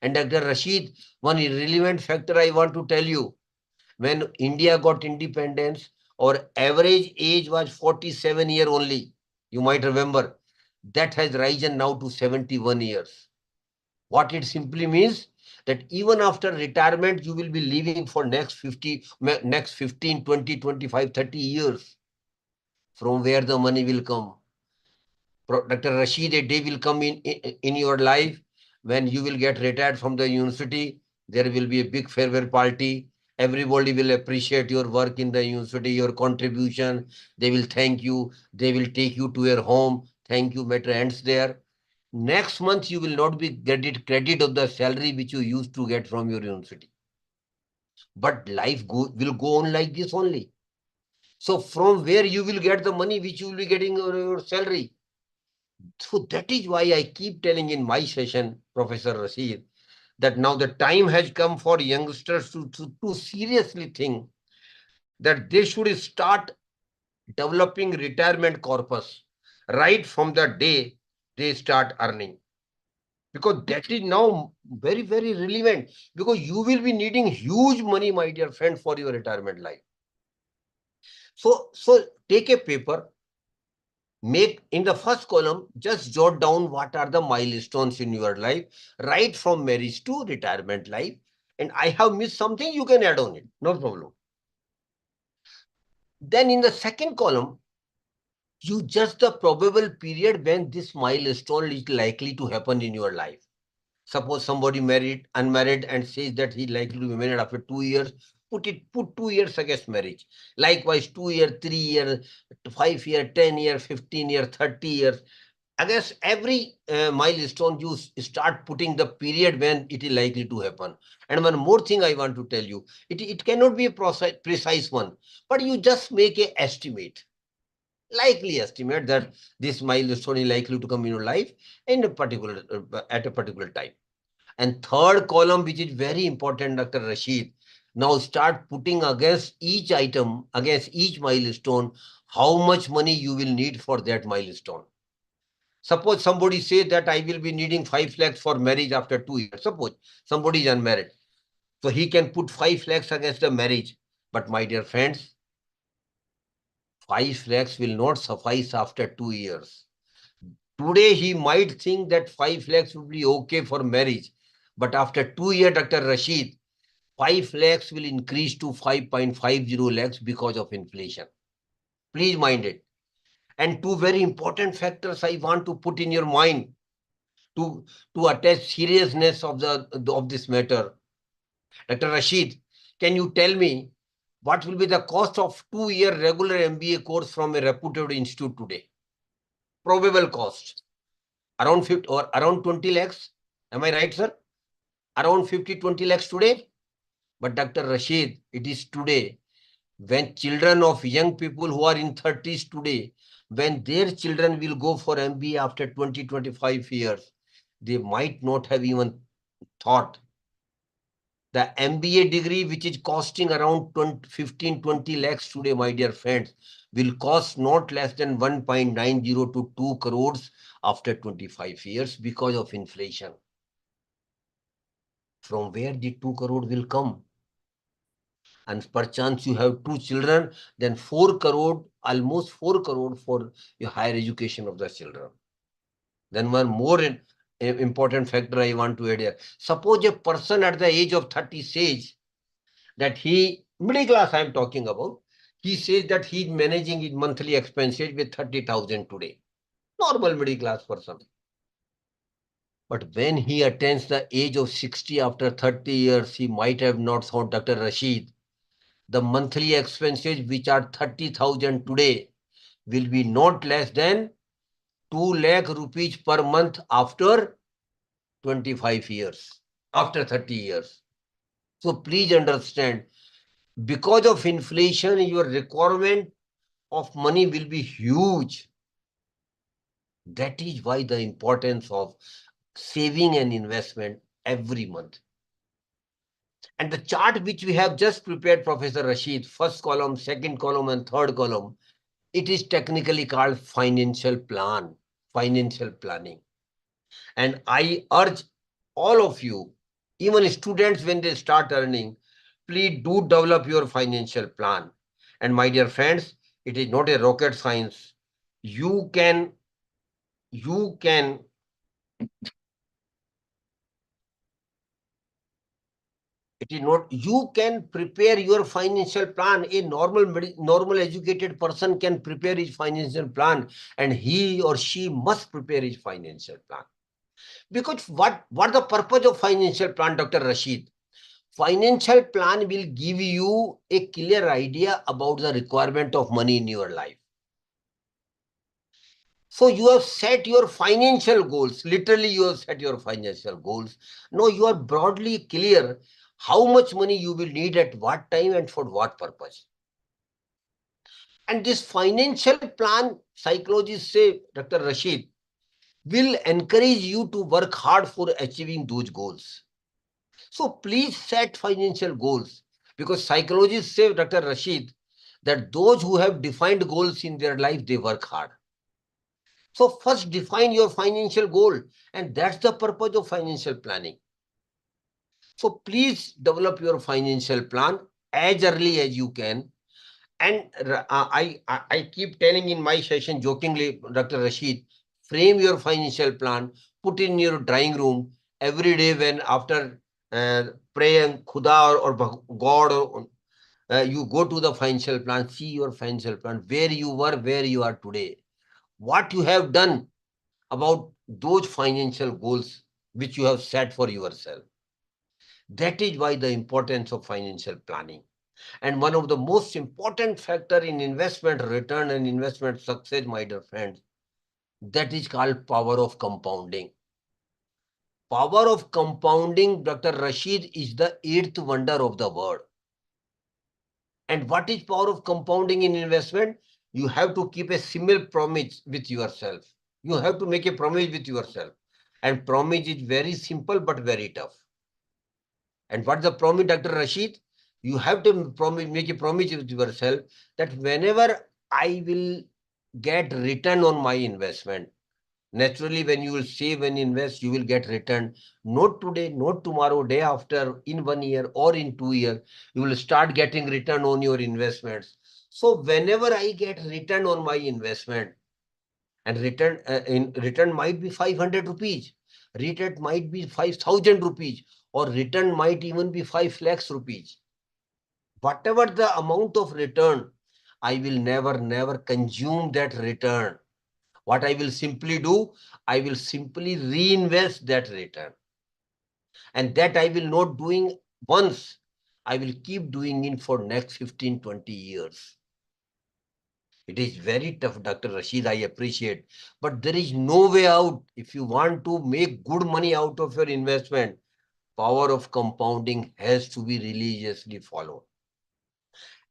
And Dr. Rashid, one irrelevant factor I want to tell you, when India got independence, our average age was 47 years only. You might remember. That has risen now to 71 years. What it simply means, that even after retirement, you will be living for next 15, 20, 25, 30 years. From where the money will come? Dr. Rashid, a day will come in your life when you will get retired from the university. There will be a big farewell party. Everybody will appreciate your work in the university, your contribution. They will thank you. They will take you to your home. Thank you matter ends there. Next month, you will not be credit of the salary which you used to get from your university. But life will go on like this only. So from where you will get the money which you will be getting your salary? So that is why I keep telling in my session, Professor Rashid, that now the time has come for youngsters to seriously think that they should start developing retirement corpus right from the day they start earning. Because that is now very, very relevant, because you will be needing huge money, my dear friend, for your retirement life. So take a paper, make in the first column, just jot down what are the milestones in your life, right from marriage to retirement life. And I have missed something, you can add on it, no problem. Then in the second column, you just the probable period when this milestone is likely to happen in your life. Suppose somebody unmarried, and says that he likely to be married after 2 years, put 2 years against marriage. Likewise, 2 years, 3 years, 5 years, 10 years, 15 years, 30 years. against every milestone, you start putting the period when it is likely to happen. And one more thing I want to tell you, it cannot be a precise one, but you just make a estimate, likely estimate that this milestone is likely to come in your life in a particular at a particular time. And third column, which is very important, Dr. Rashid, now start putting against each item, against each milestone, how much money you will need for that milestone. Suppose somebody say that I will be needing 5 lakhs for marriage after 2 years. Suppose somebody is unmarried. So he can put 5 lakhs against the marriage. But my dear friends, 5 lakhs will not suffice after 2 years. Today he might think that 5 lakhs would be okay for marriage. But after 2 years, Dr. Rashid, 5 lakhs will increase to 5.50 lakhs because of inflation. Please mind it. And two very important factors I want to put in your mind to attach seriousness of this matter. Dr. Rashid, can you tell me what will be the cost of 2-year regular MBA course from a reputed institute today? Probable cost around 50 or around 20 lakhs. Am I right, sir? Around 50-20 lakhs today. But Dr. Rashid, it is today when children of young people who are in 30s today, when their children will go for MBA after 20-25 years, they might not have even thought. The MBA degree, which is costing around 15-20 lakhs today, my dear friends, will cost not less than 1.90 to 2 crores after 25 years because of inflation. From where the 2 crore will come? And perchance you have 2 children, then 4 crore, almost 4 crore for your higher education of the children. Then one more important factor I want to add here. Suppose a person at the age of 30 says that he, middle class I am talking about, he says that he is managing his monthly expenses with 30,000 today. Normal middle class person. But when he attains the age of 60 after 30 years, he might have not thought, Dr. Rashid, the monthly expenses which are 30,000 today will be not less than 2 lakh rupees per month after 25 years, after 30 years. So please understand, because of inflation, your requirement of money will be huge. That is why the importance of saving and investment every month. And the chart which we have just prepared, Professor Rashid, first column, second column, and third column, it is technically called financial plan, financial planning. And I urge all of you, even students, when they start earning, please do develop your financial plan. And my dear friends, it is not a rocket science. You can it is not, you can prepare your financial plan. A normal educated person can prepare his financial plan, and he or she must prepare his financial plan. Because what the purpose of financial plan, Dr. Rashid? Financial plan will give you a clear idea about the requirement of money in your life. So you have set your financial goals. Literally, you have set your financial goals. Now you are broadly clear how much money you will need at what time and for what purpose. And this financial plan, psychologists say, Dr. Rashid, will encourage you to work hard for achieving those goals. So please set financial goals, because psychologists say, Dr. Rashid, that those who have defined goals in their life, they work hard. So first define your financial goal, and that's the purpose of financial planning. So please develop your financial plan as early as you can. And I keep telling in my session jokingly, Dr. Rashid, frame your financial plan, put in your drawing room every day when after praying Khuda or God, or you go to the financial plan, see your financial plan, where you were, where you are today, what you have done about those financial goals which you have set for yourself. That is why the importance of financial planning. And one of the most important factor in investment return and investment success, my dear friends, That is called power of compounding. Power of compounding, Dr. Rashid, is the eighth wonder of the world. And what is power of compounding in investment? You have to keep a simple promise with yourself. You have to make a promise with yourself. And promise is very simple but very tough. And what's the promise, Dr. Rashid? You have to make a promise with yourself that whenever I will get return on my investment, naturally, when you will save and invest, you will get return. Not today, not tomorrow, day after, in 1 year or in 2 years, you will start getting return on your investments. So whenever I get return on my investment, and return might be 500 rupees, return might be 5,000 rupees, or return might even be 5 lakhs rupees. Whatever the amount of return, I will never consume that return. What I will simply do, I will simply reinvest that return. And that I will not doing once. I will keep doing it for next 15, 20 years. It is very tough, Dr. Rashid, I appreciate. But there is no way out. If you want to make good money out of your investment, power of compounding has to be religiously followed.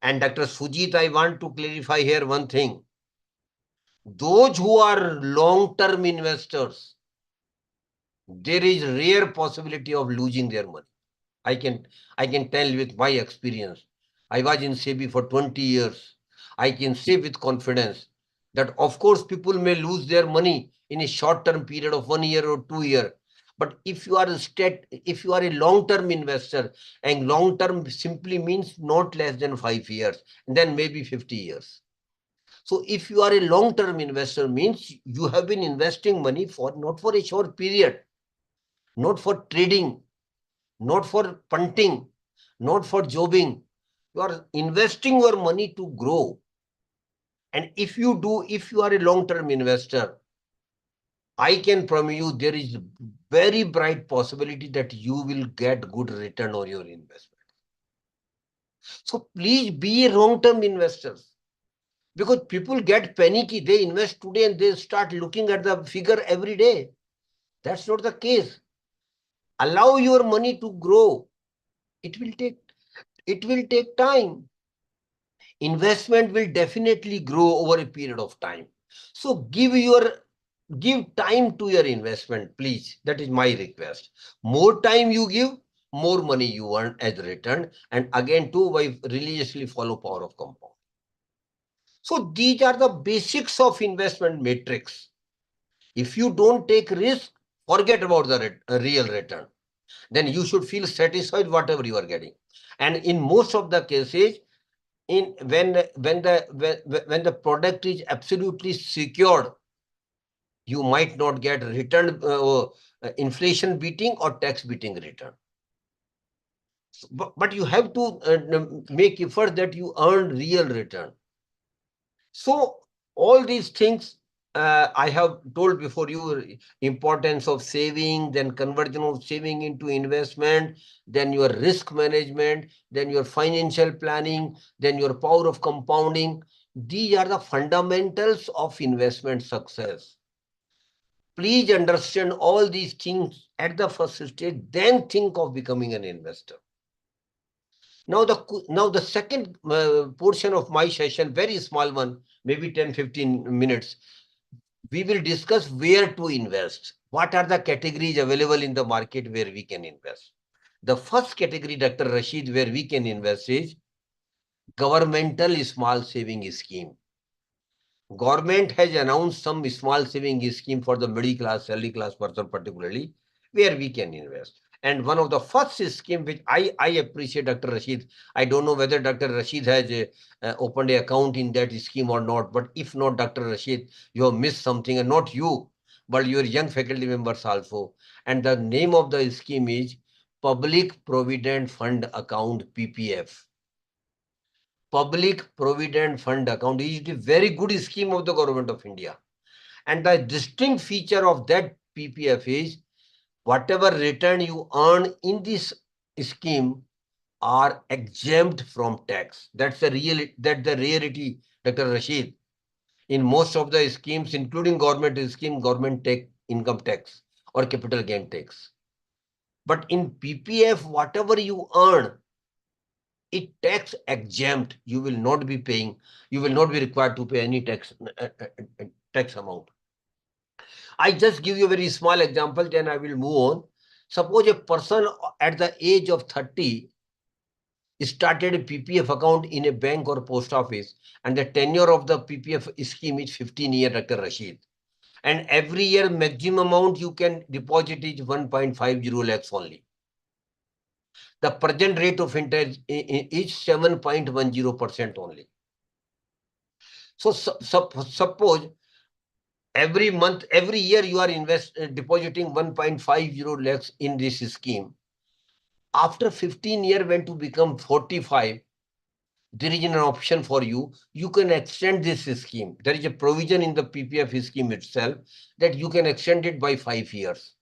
And Dr. Sujit, I want to clarify here one thing. Those who are long-term investors, there is rare possibility of losing their money. I can tell with my experience. I was in SEBI for 20 years. I can say with confidence that of course people may lose their money in a short-term period of 1 year or 2 years. But if you are a long-term investor, and long-term simply means not less than 5 years, then maybe 50 years. So if you are a long-term investor, means you have been investing money for not for a short period, not for trading, not for punting, not for jobbing. You are investing your money to grow. And if you are a long-term investor, I can promise you there is very bright possibility that you will get good return on your investment. So please be a long-term investors. Because people get panicky, they invest today and they start looking at the figure every day. That's not the case. Allow your money to grow. It will take time. Investment will definitely grow over a period of time. So give time to your investment, please. That is my request. More time you give, more money you earn as return. And again, too, I religiously follow power of compound. So these are the basics of investment matrix. If you don't take risk, forget about the real return. Then you should feel satisfied whatever you are getting. And in most of the cases, when the product is absolutely secured, you might not get return inflation beating or tax beating return. So, but you have to make effort that you earn real return. So all these things I have told before you, importance of saving, then conversion of saving into investment, then your risk management, then your financial planning, then your power of compounding. These are the fundamentals of investment success. Please understand all these things at the first stage, then think of becoming an investor. Now the second portion of my session, very small one, maybe 10-15 minutes, we will discuss where to invest. What are the categories available in the market where we can invest? The first category, Dr. Rashid, where we can invest is governmental small saving scheme. Government has announced some small saving scheme for the middle class, salary class person particularly, where we can invest. And one of the first scheme which I appreciate, Dr. Rashid, I don't know whether Dr. Rashid has opened an account in that scheme or not, but if not, Dr. Rashid, you have missed something, and not you, but your young faculty members also. And the name of the scheme is Public Provident Fund Account, PPF. Public Provident Fund Account is a very good scheme of the government of India. And the distinct feature of that PPF is whatever return you earn in this scheme are exempt from tax. That's the rarity, Dr. Rashid. In most of the schemes, including government scheme, government take income tax or capital gain tax. But in PPF, whatever you earn, it tax exempt. You will not be paying, you will not be required to pay any tax amount. I just give you a very small example, then I will move on. Suppose a person at the age of 30 started a PPF account in a bank or post office, and the tenure of the PPF scheme is 15 years, Dr. Rashid. And every year maximum amount you can deposit is 1.50 lakhs only. The present rate of interest is 7.10% only. So suppose every month, every year you are depositing 1.50 lakhs in this scheme. After 15 years, when to become 45, there is an option for you. You can extend this scheme. There is a provision in the PPF scheme itself that you can extend it by 5 years.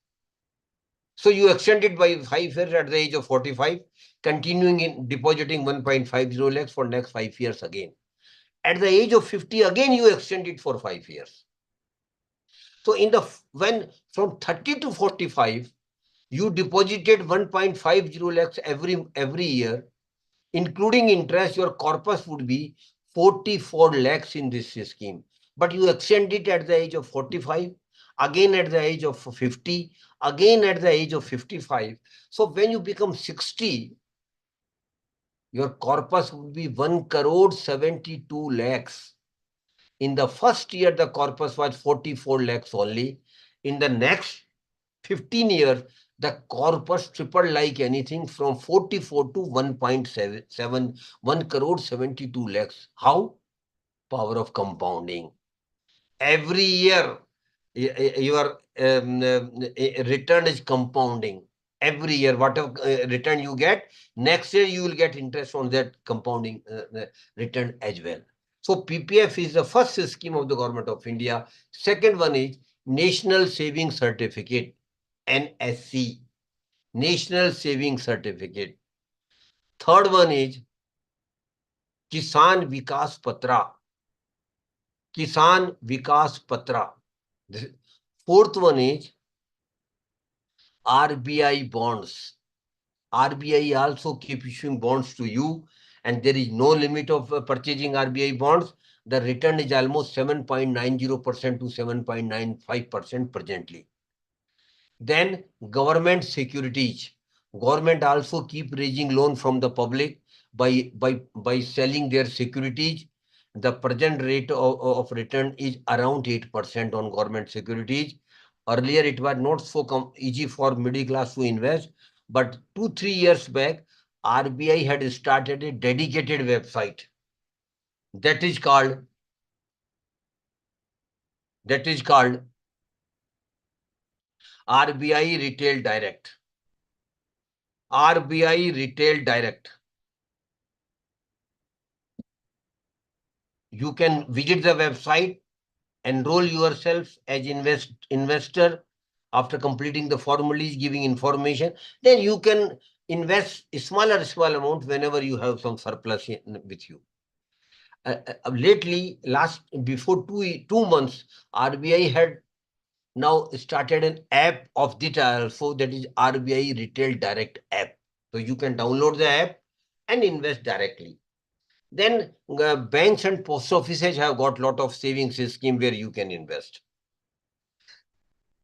So you extend it by 5 years at the age of 45, continuing in depositing 1.50 lakhs for next 5 years again. At the age of 50, again you extend it for 5 years. So when from 30 to 45, you deposited 1.50 lakhs every year, including interest, your corpus would be 44 lakhs in this scheme. But you extend it at the age of 45, again at the age of 50, again at the age of 55. So when you become 60, your corpus would be 1.72 lakhs. In the first year, the corpus was 44 lakhs only. In the next 15 years, the corpus tripled like anything from 44 to 1.7, 1.72 lakhs. How? Power of compounding. Every year, your return is compounding. Every year, whatever return you get, next year you will get interest on that compounding return as well. So PPF is the first scheme of the Government of India. Second one is National Saving Certificate, NSC, National Saving Certificate. Third one is Kisan Vikas Patra, Kisan Vikas Patra. Fourth one is RBI bonds. RBI also keep issuing bonds to you, and there is no limit of purchasing RBI bonds. The return is almost 7.90% to 7.95% presently. Then government securities. Government also keep raising loan from the public by selling their securities. The present rate of return is around 8% on government securities. Earlier, it was not so easy for middle class to invest, but 2-3 years back, RBI had started a dedicated website that is called RBI Retail Direct. RBI Retail Direct. You can visit the website, enroll yourself as investor. After completing the formalities, giving information, then you can invest a small amount whenever you have some surplus with you. Lately, before 2 months, RBI had now started an app of the also, that is RBI Retail Direct app. So you can download the app and invest directly. Then banks and post offices have got lot of savings scheme where you can invest.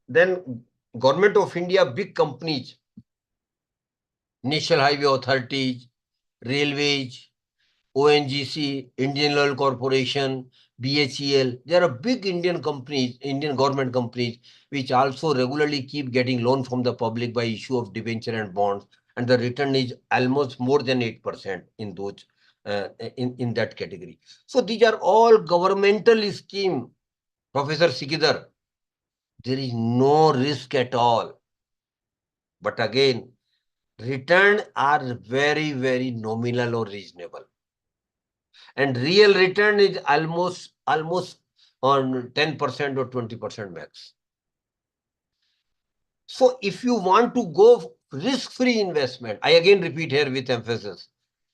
Then Government of India, big companies, National Highway Authorities, Railways, ONGC, Indian Oil Corporation, BHEL, there are big Indian companies, Indian government companies, which also regularly keep getting loan from the public by issue of debenture and bonds, and the return is almost more than 8% in those in that category. So these are all governmental scheme, Professor Sikidhar. There is no risk at all. But again, return are very, very nominal or reasonable. And real return is almost on 10% or 20% max. So if you want to go risk-free investment, I again repeat here with emphasis,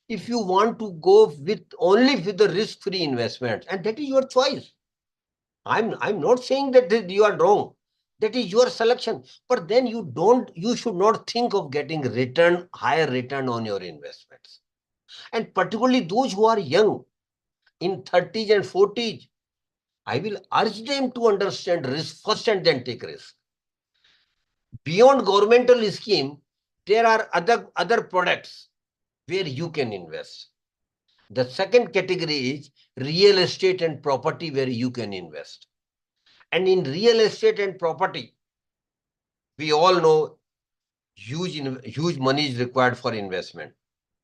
if you want to go only with the risk-free investment, and that is your choice. I'm not saying that you are wrong. That is your selection. But then you should not think of getting higher return on your investments. And particularly those who are young, in 30s and 40s, I will urge them to understand risk first and then take risk. Beyond governmental scheme, there are other products where you can invest. The second category is real estate and property where you can invest. And in real estate and property, we all know huge money is required for investment.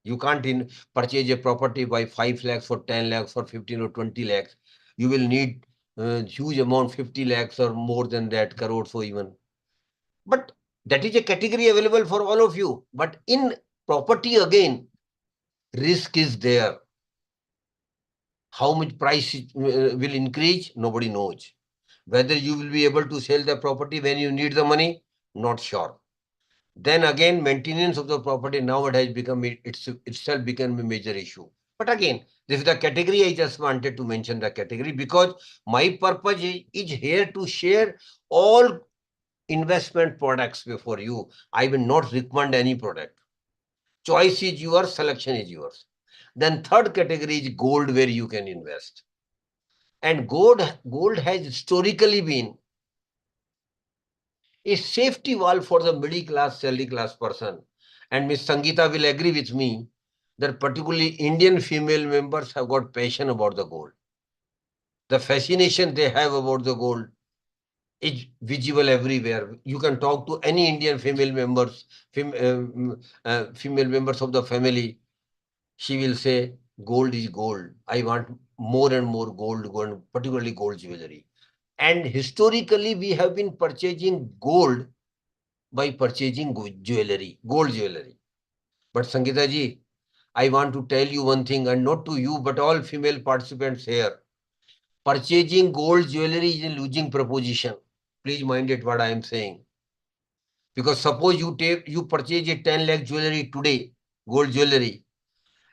You can't purchase a property by 5 lakhs or 10 lakhs or 15 or 20 lakhs. You will need huge amount, 50 lakhs or more than that, crores or even. But that is a category available for all of you. But in property again, risk is there. How much price will increase? Nobody knows. Whether you will be able to sell the property when you need the money? Not sure. Then again, maintenance of the property nowadays itself become a major issue. But again, this is the category. I just wanted to mention the category because my purpose is here to share all investment products before you. I will not recommend any product. Choice is yours, selection is yours. Then third category is gold where you can invest. And gold has historically been a safety valve for the middle class, salary class person. And Miss Sangeeta will agree with me that particularly Indian female members have got passion about the gold. The fascination they have about the gold is visible everywhere. You can talk to any Indian female members of the family. She will say, gold is gold. I want more and more gold, particularly gold jewelry. And historically, we have been purchasing gold by purchasing gold jewelry. But Sangeeta ji, I want to tell you one thing, and not to you, but all female participants here. Purchasing gold jewelry is a losing proposition. Please mind it what I am saying. Because suppose you purchase a 10 lakh jewelry today, gold jewelry,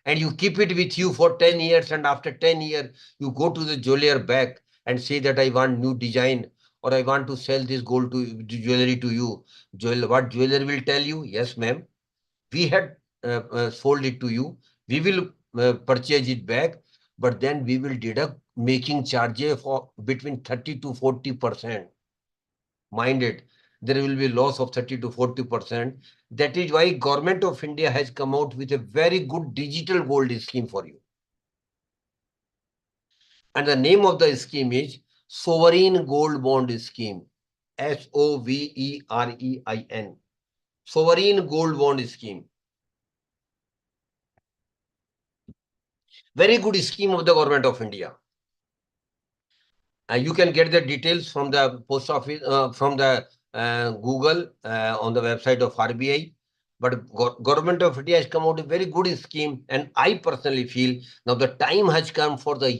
and you keep it with you for 10 years, and after 10 years, you go to the jeweler back and say that I want new design, or I want to sell this gold jewelry to you. What jeweler will tell you? Yes, ma'am. We had sold it to you. We will purchase it back, but then we will deduct making charges for between 30 to 40%. Mind it, there will be loss of 30 to 40%. That is why Government of India has come out with a very good digital gold scheme for you. And the name of the scheme is Sovereign Gold Bond Scheme. SOVEREIN. Sovereign Gold Bond Scheme. Very good scheme of the Government of India. You can get the details from the post office, from the Google on the website of RBI. But Government of India has come out with a very good scheme, and I personally feel now the time has come for the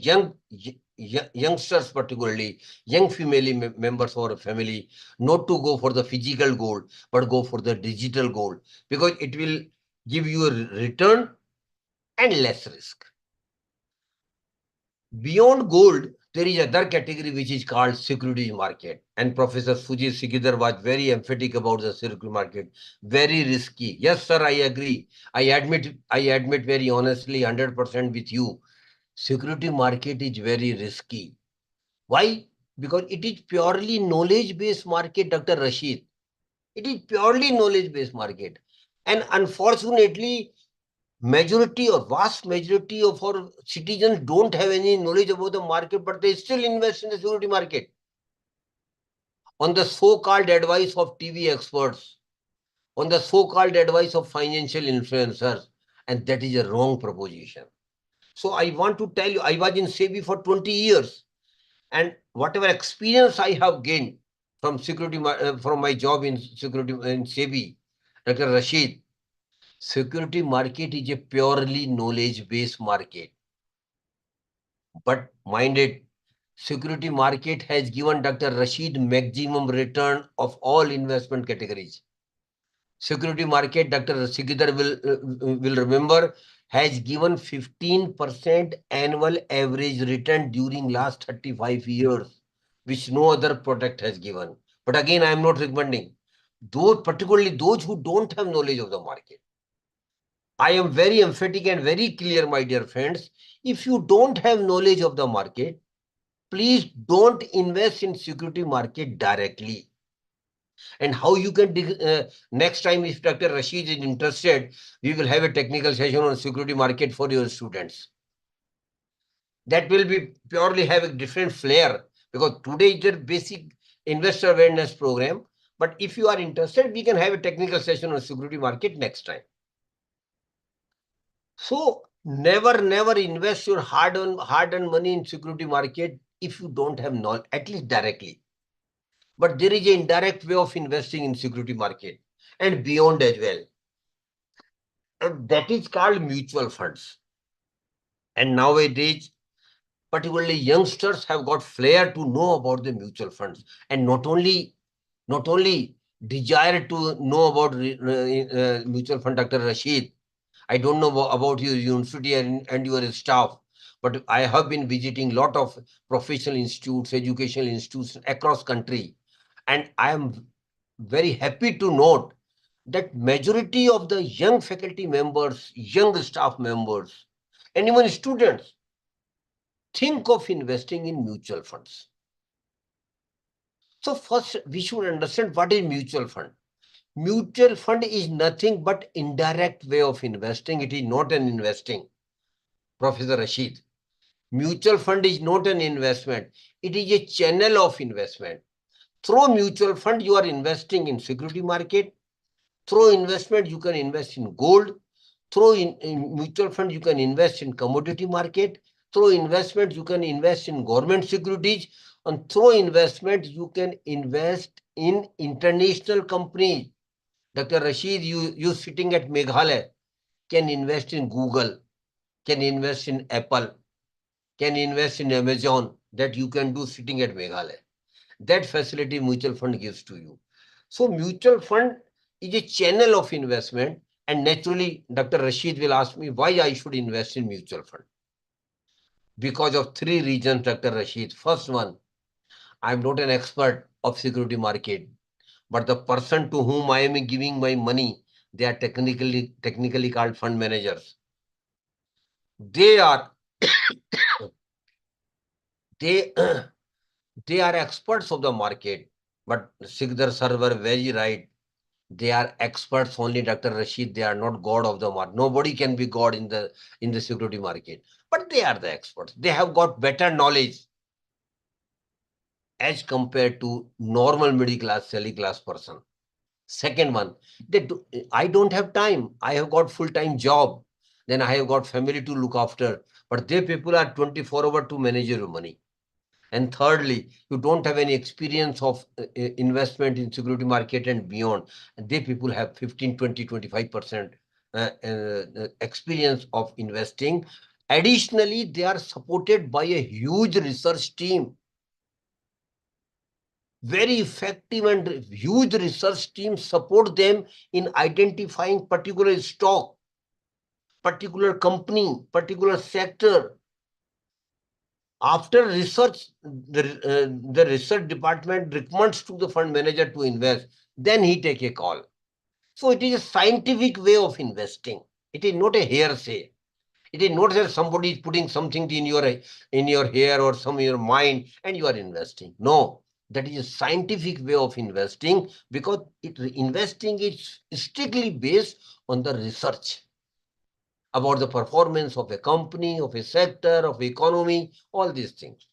youngsters, particularly young female members of our family, not to go for the physical gold, but go for the digital gold, because it will give you a return and less risk. Beyond gold, there is another category which is called securities market. And Professor Sujit Sikidar was very emphatic about the security market. Very risky. Yes, sir, I agree. I admit very honestly, 100% with you. Security market is very risky. Why? Because it is purely knowledge-based market, Dr. Rashid. It is purely knowledge-based market. And unfortunately, majority or vast majority of our citizens don't have any knowledge about the market, but they still invest in the security market on the so-called advice of TV experts, on the so-called advice of financial influencers, and that is a wrong proposition. So I want to tell you, I was in SEBI for 20 years, and whatever experience I have gained from from my job in security in SEBI, Dr. Rashid, security market is a purely knowledge-based market. But mind it, security market has given Dr. Rashid maximum return of all investment categories. Security market, Dr. Sikidar will remember, has given 15% annual average return during last 35 years, which no other product has given. But again, I am not recommending those, particularly those who don't have knowledge of the market. I am very emphatic and very clear, my dear friends. If you don't have knowledge of the market, please don't invest in security market directly. And how you can, next time if Dr. Rashid is interested, we will have a technical session on security market for your students. That will be purely have a different flair, because today is a basic investor awareness program. But if you are interested, we can have a technical session on security market next time. So never invest your hard-earned money in security market if you don't have knowledge, at least directly. But there is an indirect way of investing in security market and beyond as well. And that is called mutual funds. And nowadays, particularly youngsters have got flair to know about the mutual funds, and not only desire to know about mutual fund, Dr. Rashid. I don't know about your university and your staff, but I have been visiting lot of professional institutes, educational institutes across country, and I am very happy to note that majority of the young faculty members, young staff members, and even students think of investing in mutual funds. So first, we should understand what is mutual fund. Mutual fund is nothing but indirect way of investing. It is not an investing, Professor Rashid. Mutual fund is not an investment. It is a channel of investment. Through mutual fund, you are investing in security market. Through investment, you can invest in gold. Through in mutual fund, you can invest in commodity market. Through investment, you can invest in government securities. And through investment, you can invest in international companies. Dr. Rashid, you sitting at Meghalaya, can invest in Google, can invest in Apple, can invest in Amazon, that you can do sitting at Meghalaya. That facility mutual fund gives to you. So mutual fund is a channel of investment, and naturally, Dr. Rashid will ask me why I should invest in mutual fund. Because of three reasons, Dr. Rashid. First one, I'm not an expert of security market, but the person to whom I am giving my money, they are technically called fund managers. They are they they are experts of the market. But Sikdar sir were very right. They are experts only, Dr. Rashid. They are not God of the market. Nobody can be God in the security market. But they are the experts. They have got better knowledge as compared to normal middle class, semi class person. Second one, I don't have time. I have got full-time job. Then I have got family to look after. But they people are 24 hours to manage your money. And thirdly, you don't have any experience of investment in security market and beyond. And they people have 15, 20, 25% experience of investing. Additionally, they are supported by a huge research team. Very effective and huge research teams support them in identifying particular stock, particular company, particular sector. After research, the research department recommends to the fund manager to invest, then he take a call. So it is a scientific way of investing. It is not a hearsay. It is not that somebody is putting something in your hair or some in your mind and you are investing. No, that is a scientific way of investing, because investing is strictly based on the research about the performance of a company, of a sector, of economy, all these things.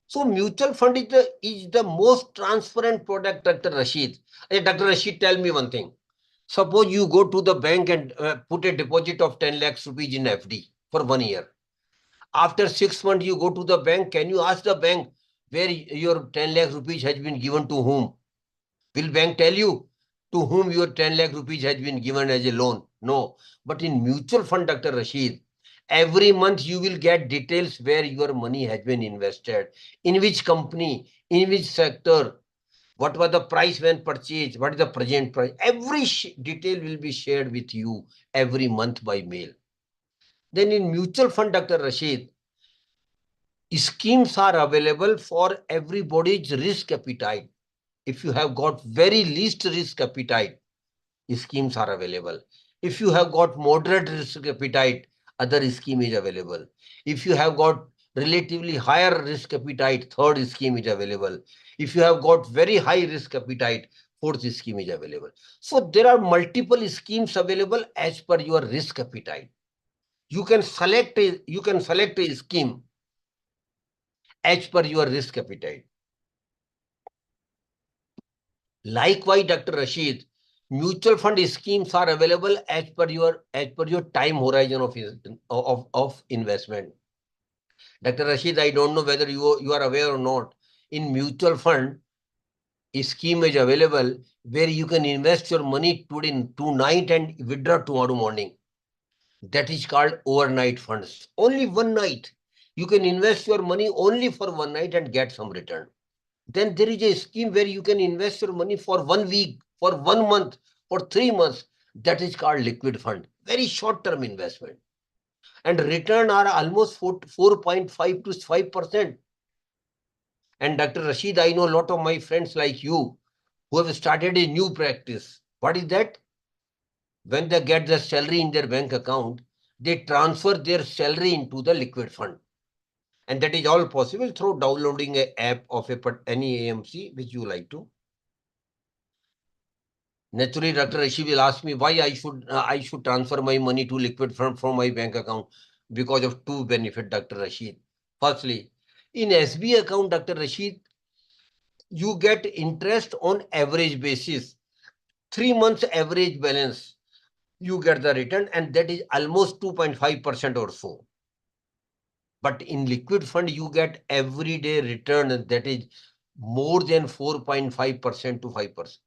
So mutual fund is the most transparent product, Dr. Rashid. Hey, Dr. Rashid, tell me one thing. Suppose you go to the bank and put a deposit of 10 lakhs rupees in FD for 1 year. After 6 months, you go to the bank. Can you ask the bank where your 10 lakh rupees has been given to whom? Will bank tell you to whom your 10 lakh rupees has been given as a loan? No. But in mutual fund, Dr. Rashid, every month you will get details where your money has been invested, in which company, in which sector, what was the price when purchased, what is the present price. Every detail will be shared with you every month by mail. Then in mutual fund, Dr. Rashid, Schemes are available for everybody's risk appetite. If you have got very least risk appetite, schemes are available. If you have got moderate risk appetite, other scheme is available. If you have got relatively higher risk appetite, third scheme is available. If you have got very high risk appetite, fourth scheme is available. So there are multiple schemes available as per your risk appetite. You can select a scheme as per your risk appetite. Likewise, Dr. Rashid, mutual fund schemes are available as per your time horizon of investment. Dr. Rashid, I don't know whether you are aware or not. In mutual fund, a scheme is available where you can invest your money tonight and withdraw tomorrow morning. That is called overnight funds. Only one night. You can invest your money only for one night and get some return. Then there is a scheme where you can invest your money for 1 week, for 1 month, for 3 months. That is called liquid fund. Very short-term investment. And return are almost 4.5 to 5%. And Dr. Rashid, I know a lot of my friends like you who have started a new practice. What is that? When they get the salary in their bank account, they transfer their salary into the liquid fund. And that is all possible through downloading an app of any AMC which you like to. Naturally, Dr. Rishi will ask me why I should transfer my money to liquid fund from my bank account because of two benefits, Dr. Rashid. Firstly, in SB account, Dr. Rashid, you get interest on average basis. 3 months average balance, you get the return, and that is almost 2.5% or so. But in liquid fund, you get everyday return, that is more than 4.5% to 5%,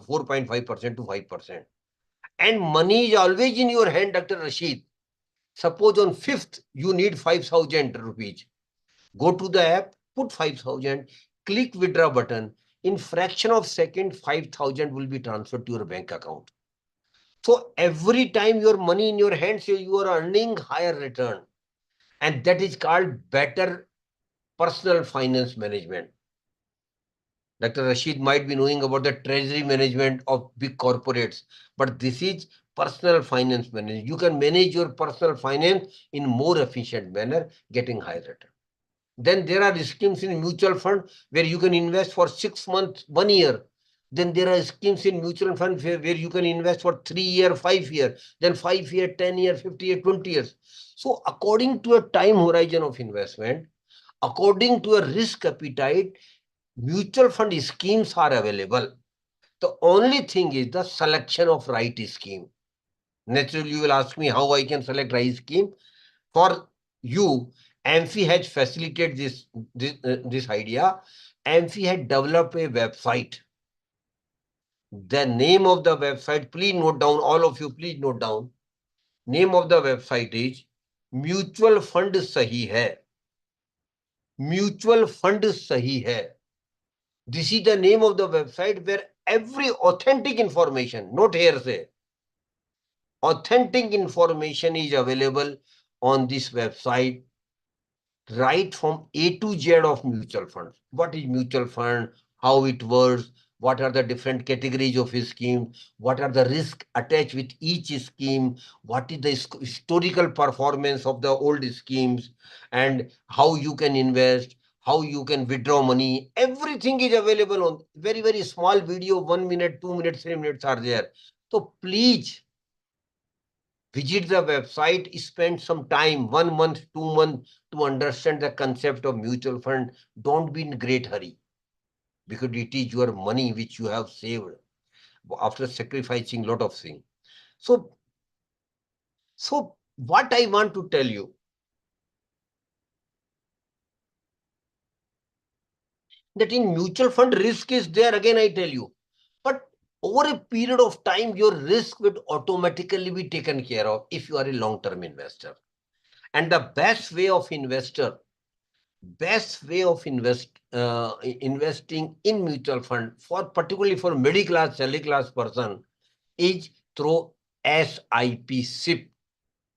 4.5% to 5%. And money is always in your hand, Dr. Rashid. Suppose on 5th, you need 5,000 rupees. Go to the app, put 5,000, click withdraw button. In fraction of second, 5,000 will be transferred to your bank account. So every time your money in your hands, you are earning higher return. And that is called better personal finance management. Dr. Rashid might be knowing about the treasury management of big corporates, but this is personal finance management. You can manage your personal finance in more efficient manner, getting higher return. Then there are schemes in mutual fund where you can invest for 6 months, 1 year. Then there are schemes in mutual fund where you can invest for 3 years, 5 years, then 5 years, 10 years, 50 years, 20 years. So according to a time horizon of investment, according to a risk appetite, mutual fund schemes are available. The only thing is the selection of right scheme. Naturally, you will ask me how I can select right scheme. For you, Amfi has facilitated this idea. Amfi had developed a website. The name of the website, please note down, all of you, please note down. Name of the website is Mutual Fund Sahi Hai. Mutual Fund Sahi Hai. This is the name of the website where every authentic information, not hearsay, authentic information is available on this website, right from A to Z of mutual funds. What is mutual fund? How it works? What are the different categories of a scheme? What are the risks attached with each scheme? What is the historical performance of the old schemes? And how you can invest? How you can withdraw money? Everything is available on very, very small video, 1 minute, 2 minutes, 3 minutes are there. So please visit the website, spend some time, 1 month, 2 months to understand the concept of mutual fund. Don't be in great hurry because it is your money which you have saved after sacrificing a lot of things. So what I want to tell you, that in mutual fund risk is there, again I tell you, but over a period of time, your risk would automatically be taken care of if you are a long-term investor. And the best way of investing in mutual fund, for particularly for middle class, salary class person, is through SIP,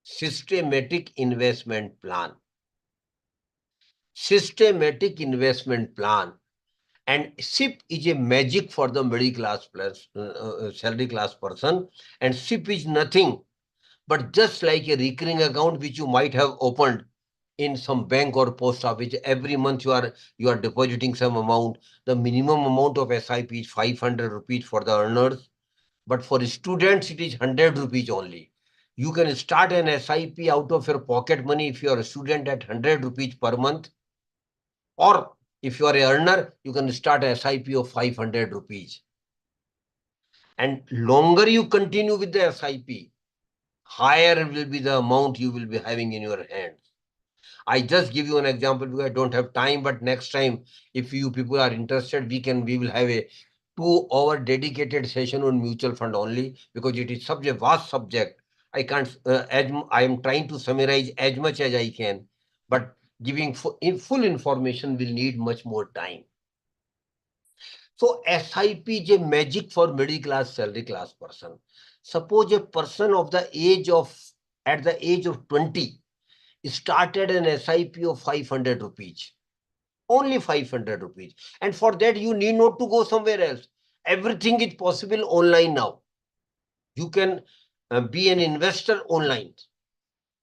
systematic investment plan. systematic investment plan. And SIP is a magic for the middle class plus salary class person. And SIP is nothing but just like a recurring account which you might have opened in some bank or post office. Every month you are depositing some amount. The minimum amount of SIP is 500 rupees for the earners, but for students it is 100 rupees only. You can start an SIP out of your pocket money if you are a student at 100 rupees per month, or if you are a earner, you can start a SIP of 500 rupees. And longer you continue with the SIP, higher will be the amount you will be having in your hands. I just give you an example because I don't have time, but next time, if you people are interested, we will have a 2-hour dedicated session on mutual fund only, because it is such a vast subject. I can't, I am trying to summarize as much as I can, but giving full information will need much more time. So SIP is a magic for middle class, salary class person. Suppose a person of the age of, at the age of 20, started an SIP of 500 rupees. Only 500 rupees. And for that, you need not to go somewhere else. Everything is possible online now. You can be an investor online.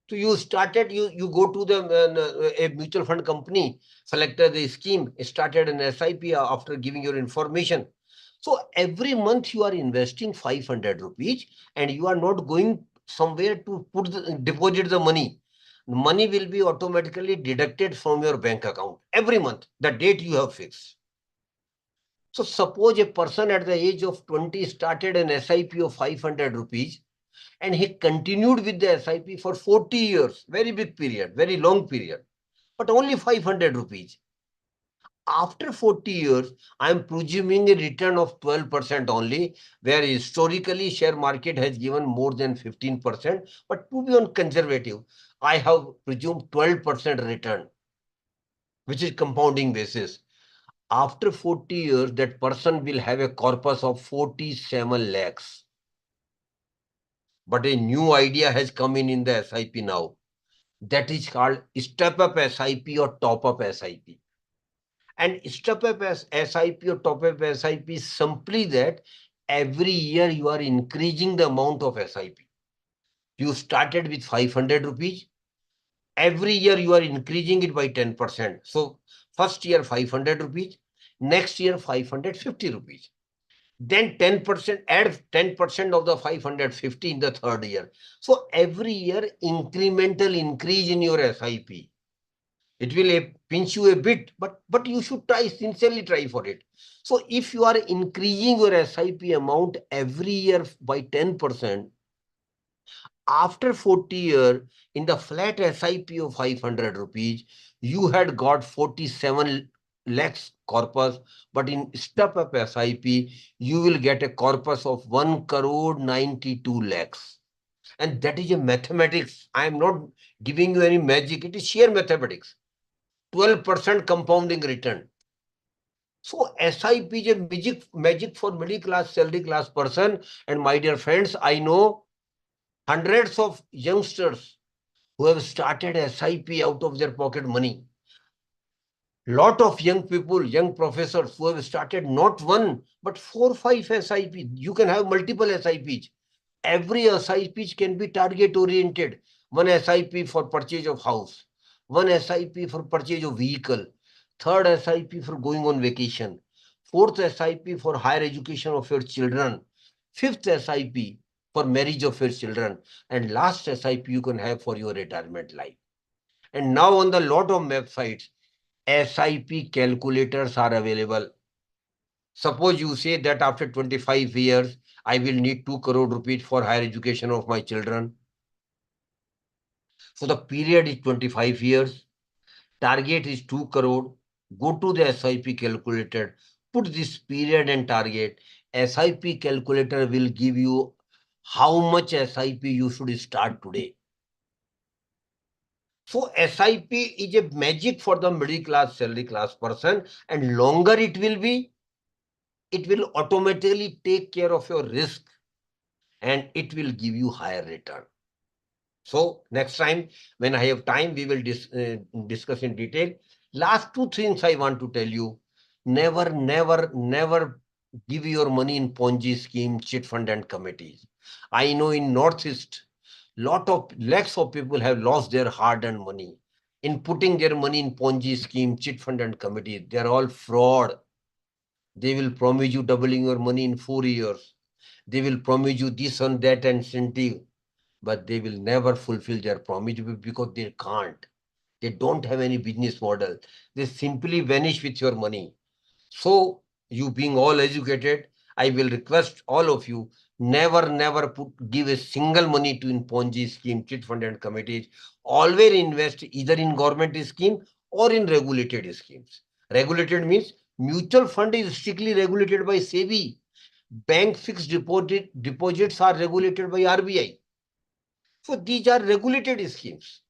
So you started, you go to the a mutual fund company, selected the scheme, started an SIP after giving your information. So every month you are investing 500 rupees and you are not going somewhere to deposit the money. Money will be automatically deducted from your bank account every month, the date you have fixed. So suppose a person at the age of 20 started an SIP of 500 rupees and he continued with the SIP for 40 years, very big period, very long period, but only 500 rupees. After 40 years, I am presuming a return of 12% only, where historically share market has given more than 15%. But to be on conservative, I have presumed 12% return, which is compounding basis. After 40 years, that person will have a corpus of 47 lakhs. But a new idea has come in the SIP now. That is called step-up SIP or top-up SIP. And step-up SIP or top-up SIP is simply that every year you are increasing the amount of SIP. You started with 500 rupees. Every year you are increasing it by 10%. So first year 500 rupees, next year 550 rupees. Then 10%, add 10% of the 550 in the third year. So every year incremental increase in your SIP. It will pinch you a bit, but you should try, sincerely try for it. So if you are increasing your SIP amount every year by 10%, after 40 years, in the flat SIP of 500 rupees, you had got 47 lakhs corpus, but in step-up SIP, you will get a corpus of 1 crore 92 lakhs. And that is a mathematics. I am not giving you any magic. It is sheer mathematics. 12% compounding return. So SIP is a magic for middle class, salary class person. And my dear friends, I know hundreds of youngsters who have started SIP out of their pocket money. Lot of young people, young professors who have started not one, but 4, 5 SIP. You can have multiple SIPs. Every SIP can be target oriented. One SIP for purchase of house, one SIP for purchase of vehicle, third SIP for going on vacation, fourth SIP for higher education of your children, fifth SIP for marriage of your children, and last SIP you can have for your retirement life. And now on the lot of websites, SIP calculators are available. Suppose you say that after 25 years, I will need 2 crore rupees for higher education of my children. So the period is 25 years. Target is 2 crore. Go to the SIP calculator, put this period and target. SIP calculator will give you how much SIP you should start today. So SIP is a magic for the middle class, salary class person, and longer it will be, it will automatically take care of your risk and it will give you higher return. So next time when I have time, we will discuss in detail. Last two things I want to tell you. Never, never, never give your money in Ponzi scheme, chit fund and committees. I know in Northeast, lakhs of people have lost their hard-earned money in putting their money in Ponzi scheme, chit fund and committees. They're all fraud. They will promise you doubling your money in 4 years. They will promise you this and that incentive, but they will never fulfill their promise because they can't. They don't have any business model. They simply vanish with your money. So, you being all educated, I will request all of you, never, never give a single money to in Ponzi scheme, chit fund and committees. Always invest either in government scheme or in regulated schemes. Regulated means mutual fund is strictly regulated by SEBI. Bank fixed deposits are regulated by RBI. So these are regulated schemes.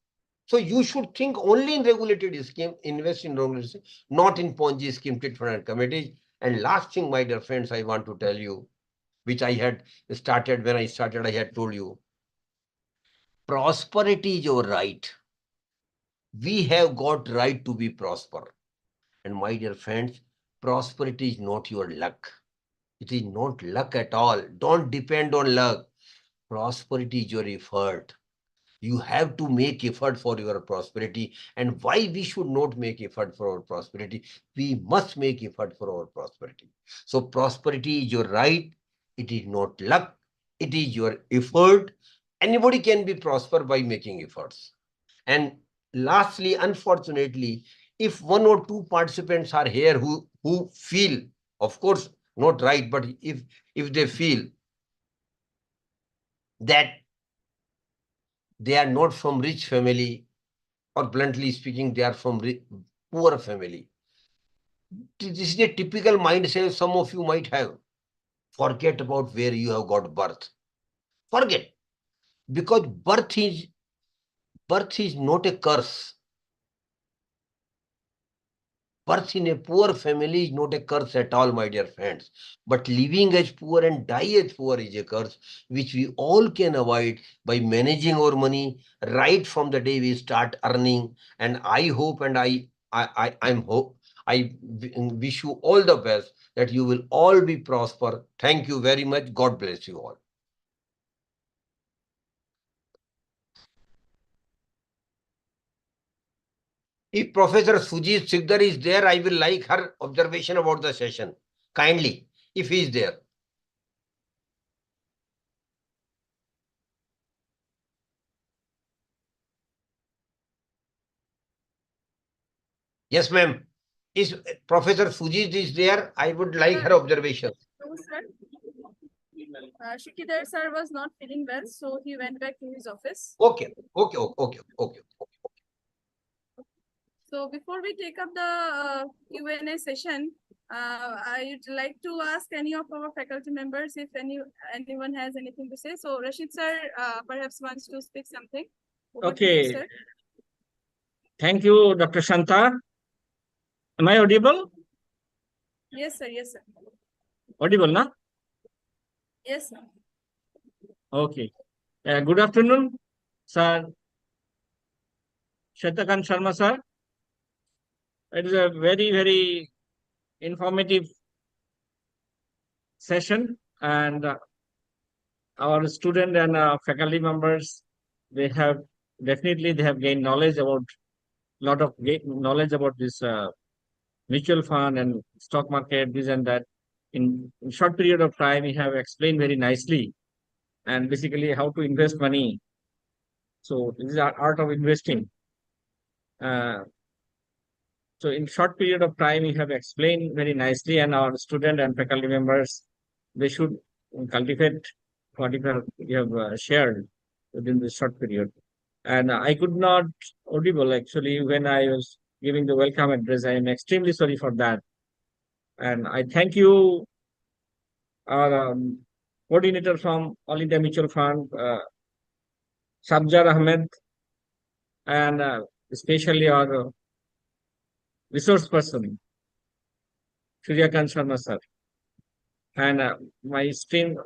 So you should think only in regulated scheme, invest in regulated scheme, not in Ponzi scheme, tit fund and committees. And last thing, my dear friends, I want to tell you, which I had started when I started, I had told you, prosperity is your right. We have got right to be prosper. And my dear friends, prosperity is not your luck. It is not luck at all. Don't depend on luck. Prosperity is your effort. You have to make effort for your prosperity. And why we should not make effort for our prosperity? We must make effort for our prosperity. So prosperity is your right. It is not luck. It is your effort. Anybody can be prosper by making efforts. And lastly, unfortunately, if one or two participants are here who feel, of course, not right, but if they feel that they are not from rich family, or bluntly speaking, they are from poor family. This is a typical mindset some of you might have. Forget about where you have got birth. Forget. Because birth is not a curse. Birth in a poor family is not a curse at all, my dear friends. But living as poor and die as poor is a curse, which we all can avoid by managing our money right from the day we start earning. And I hope and I wish you all the best, that you will all be prosper. Thank you very much. God bless you all. If Professor Sujit Sikdar is there, I will like her observation about the session. Kindly, if he is there. Yes, ma'am. Is Professor Sujit is there? I would like her observation. No, sir. Shikidar sir was not feeling well, so he went back to his office. Okay, okay, okay, okay. So before we take up the Q&A session, I'd like to ask any of our faculty members if anyone has anything to say. So Rashid sir perhaps wants to speak something. Over to you, Okay. sir. Thank you, Dr. Shanta. Am I audible? Yes, sir. Yes, sir. Audible, na? Yes, sir. Okay. Good afternoon, sir. Shatakan Sharma, sir. It is a very, very informative session, and our student and faculty members, they have gained knowledge about knowledge about this mutual fund and stock market, this and that. In short period of time, we have explained very nicely, and basically how to invest money. So this is our art of investing. Uh, so in short period of time, we have explained very nicely, and our student and faculty members, they should cultivate whatever we have shared within this short period. And I could not audible actually when I was giving the welcome address. I am extremely sorry for that. And I thank you, our coordinator from All India Mutual Fund, Sabjar Ahmed, and especially our resource person, Suryakan Sharma sir, and my esteemed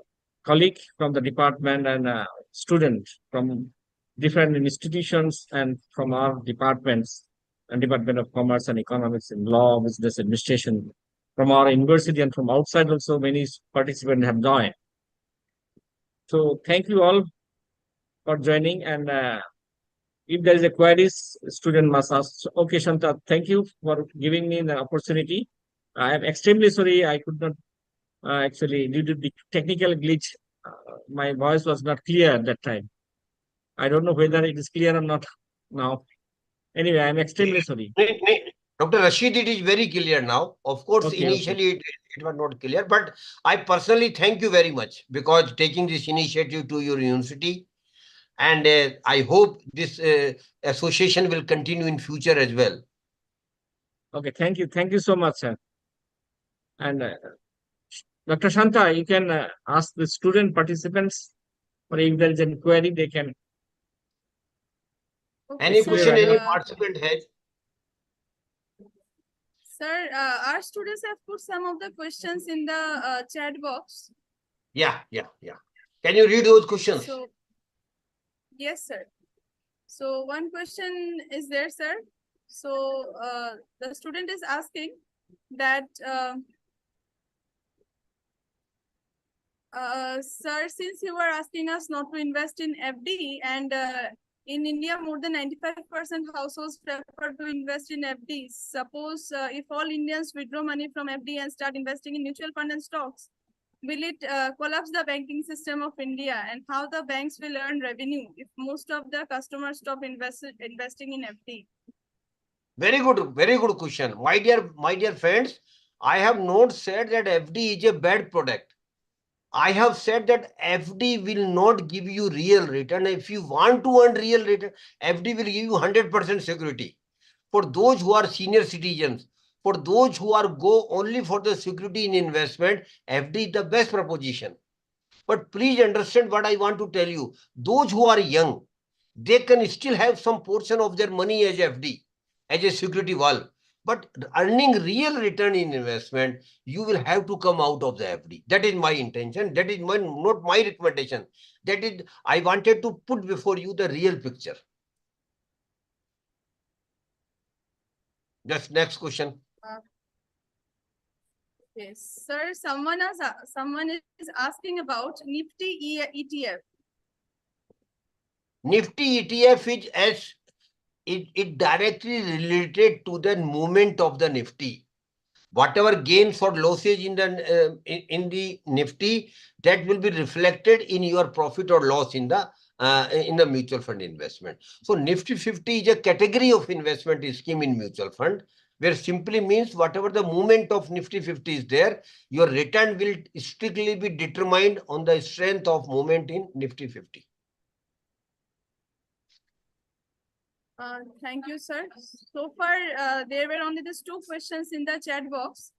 colleague from the department and student from different institutions and from our departments. and Department of Commerce and Economics and Law, Business Administration. From our university and from outside also, many participants have joined. So thank you all for joining. And if there is a queries, student must ask. So, okay, Shanta, thank you for giving me the opportunity. I am extremely sorry I could not actually, due to the technical glitch, my voice was not clear at that time. I don't know whether it is clear or not now. Anyway, I am extremely sorry. Dr. Rashid, it is very clear now. Of course, Okay, initially it was not clear, but I personally thank you very much because taking this initiative to your university, and I hope this association will continue in future as well. Okay, thank you. Thank you so much, sir. And Dr. Shanta, you can ask the student participants, or if there is an query, they can. Okay, Any sir, question any Sure. participant has? Sir, our students have put some of the questions in the chat box. Yeah. Can you read those questions? So, yes, sir. So one question is there, sir. So the student is asking that, sir, since you are asking us not to invest in FD, and in India, more than 95% households prefer to invest in FDs. Suppose if all Indians withdraw money from FD and start investing in mutual fund and stocks, will it collapse the banking system of India, and how the banks will earn revenue if most of the customers stop investing in FD? Very good question. My dear friends, I have not said that FD is a bad product. I have said that FD will not give you real return. If you want to earn real return, FD will give you 100% security. For those who are senior citizens, for those who are go only for the security in investment, FD is the best proposition. But please understand what I want to tell you. Those who are young, they can still have some portion of their money as FD, as a security wall. But earning real return in investment, you will have to come out of the FD. That is my intention. That is not my recommendation. That is, I wanted to put before you the real picture. Just next question. Yes, sir. Someone is asking about Nifty ETF. Nifty ETF is as it directly related to the movement of the Nifty. Whatever gains or losses in the Nifty, that will be reflected in your profit or loss in the mutual fund investment. So Nifty 50 is a category of investment scheme in mutual fund, where simply means whatever the movement of Nifty 50 is there, your return will strictly be determined on the strength of movement in Nifty 50. Thank you, sir. So far, there were only these two questions in the chat box.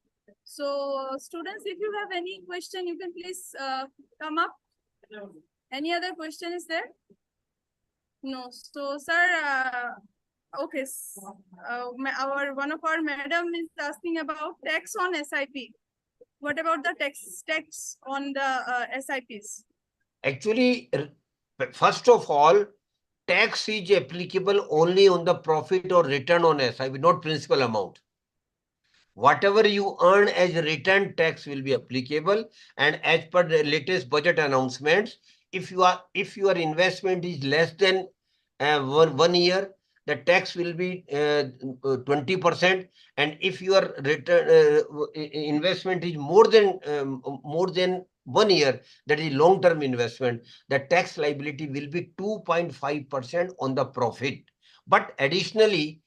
So, students, if you have any question, you can please come up. Any other question is there? No. So, sir, okay. One of our madam is asking about tax on SIP. What about the tax on the SIPs? Actually, first of all, tax is applicable only on the profit or return on SIP, not principal amount. Whatever you earn as return, tax will be applicable. And as per the latest budget announcements, if your investment is less than one year, the tax will be 20%. And if your return investment is more than 1 year, that is long-term investment, the tax liability will be 2.5% on the profit. But additionally,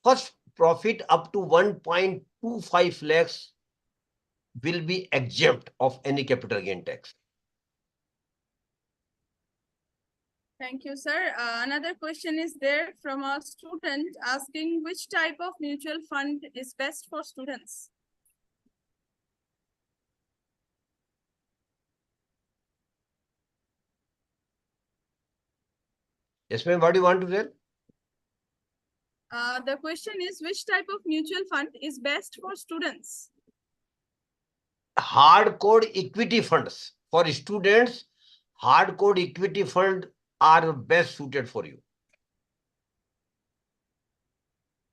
first profit up to 1.25 lakhs will be exempt of any capital gain tax. Thank you, sir. Another question is there from a student asking which type of mutual fund is best for students? Yes, ma'am. What do you want to say? The question is which type of mutual fund is best for students? Hardcore equity funds. For students, hardcore equity fund are best suited for you.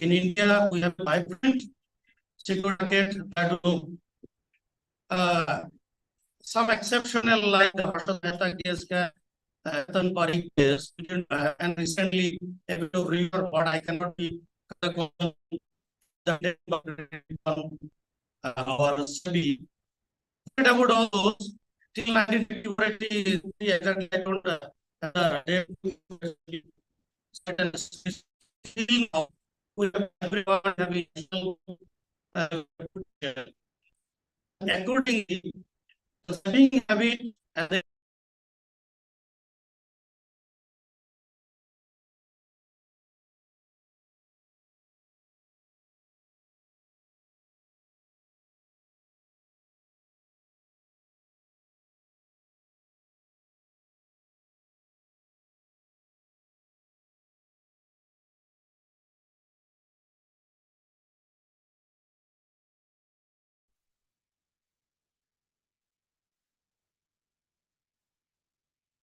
In India, we have vibrant security that do some exceptional like the Harsha Mehta case, Ratan Parikh case, and recently a bit of river, but I cannot be our study. But about all those, till 1983, exactly, I don't still now, we have everyone having accordingly, the studying habit and the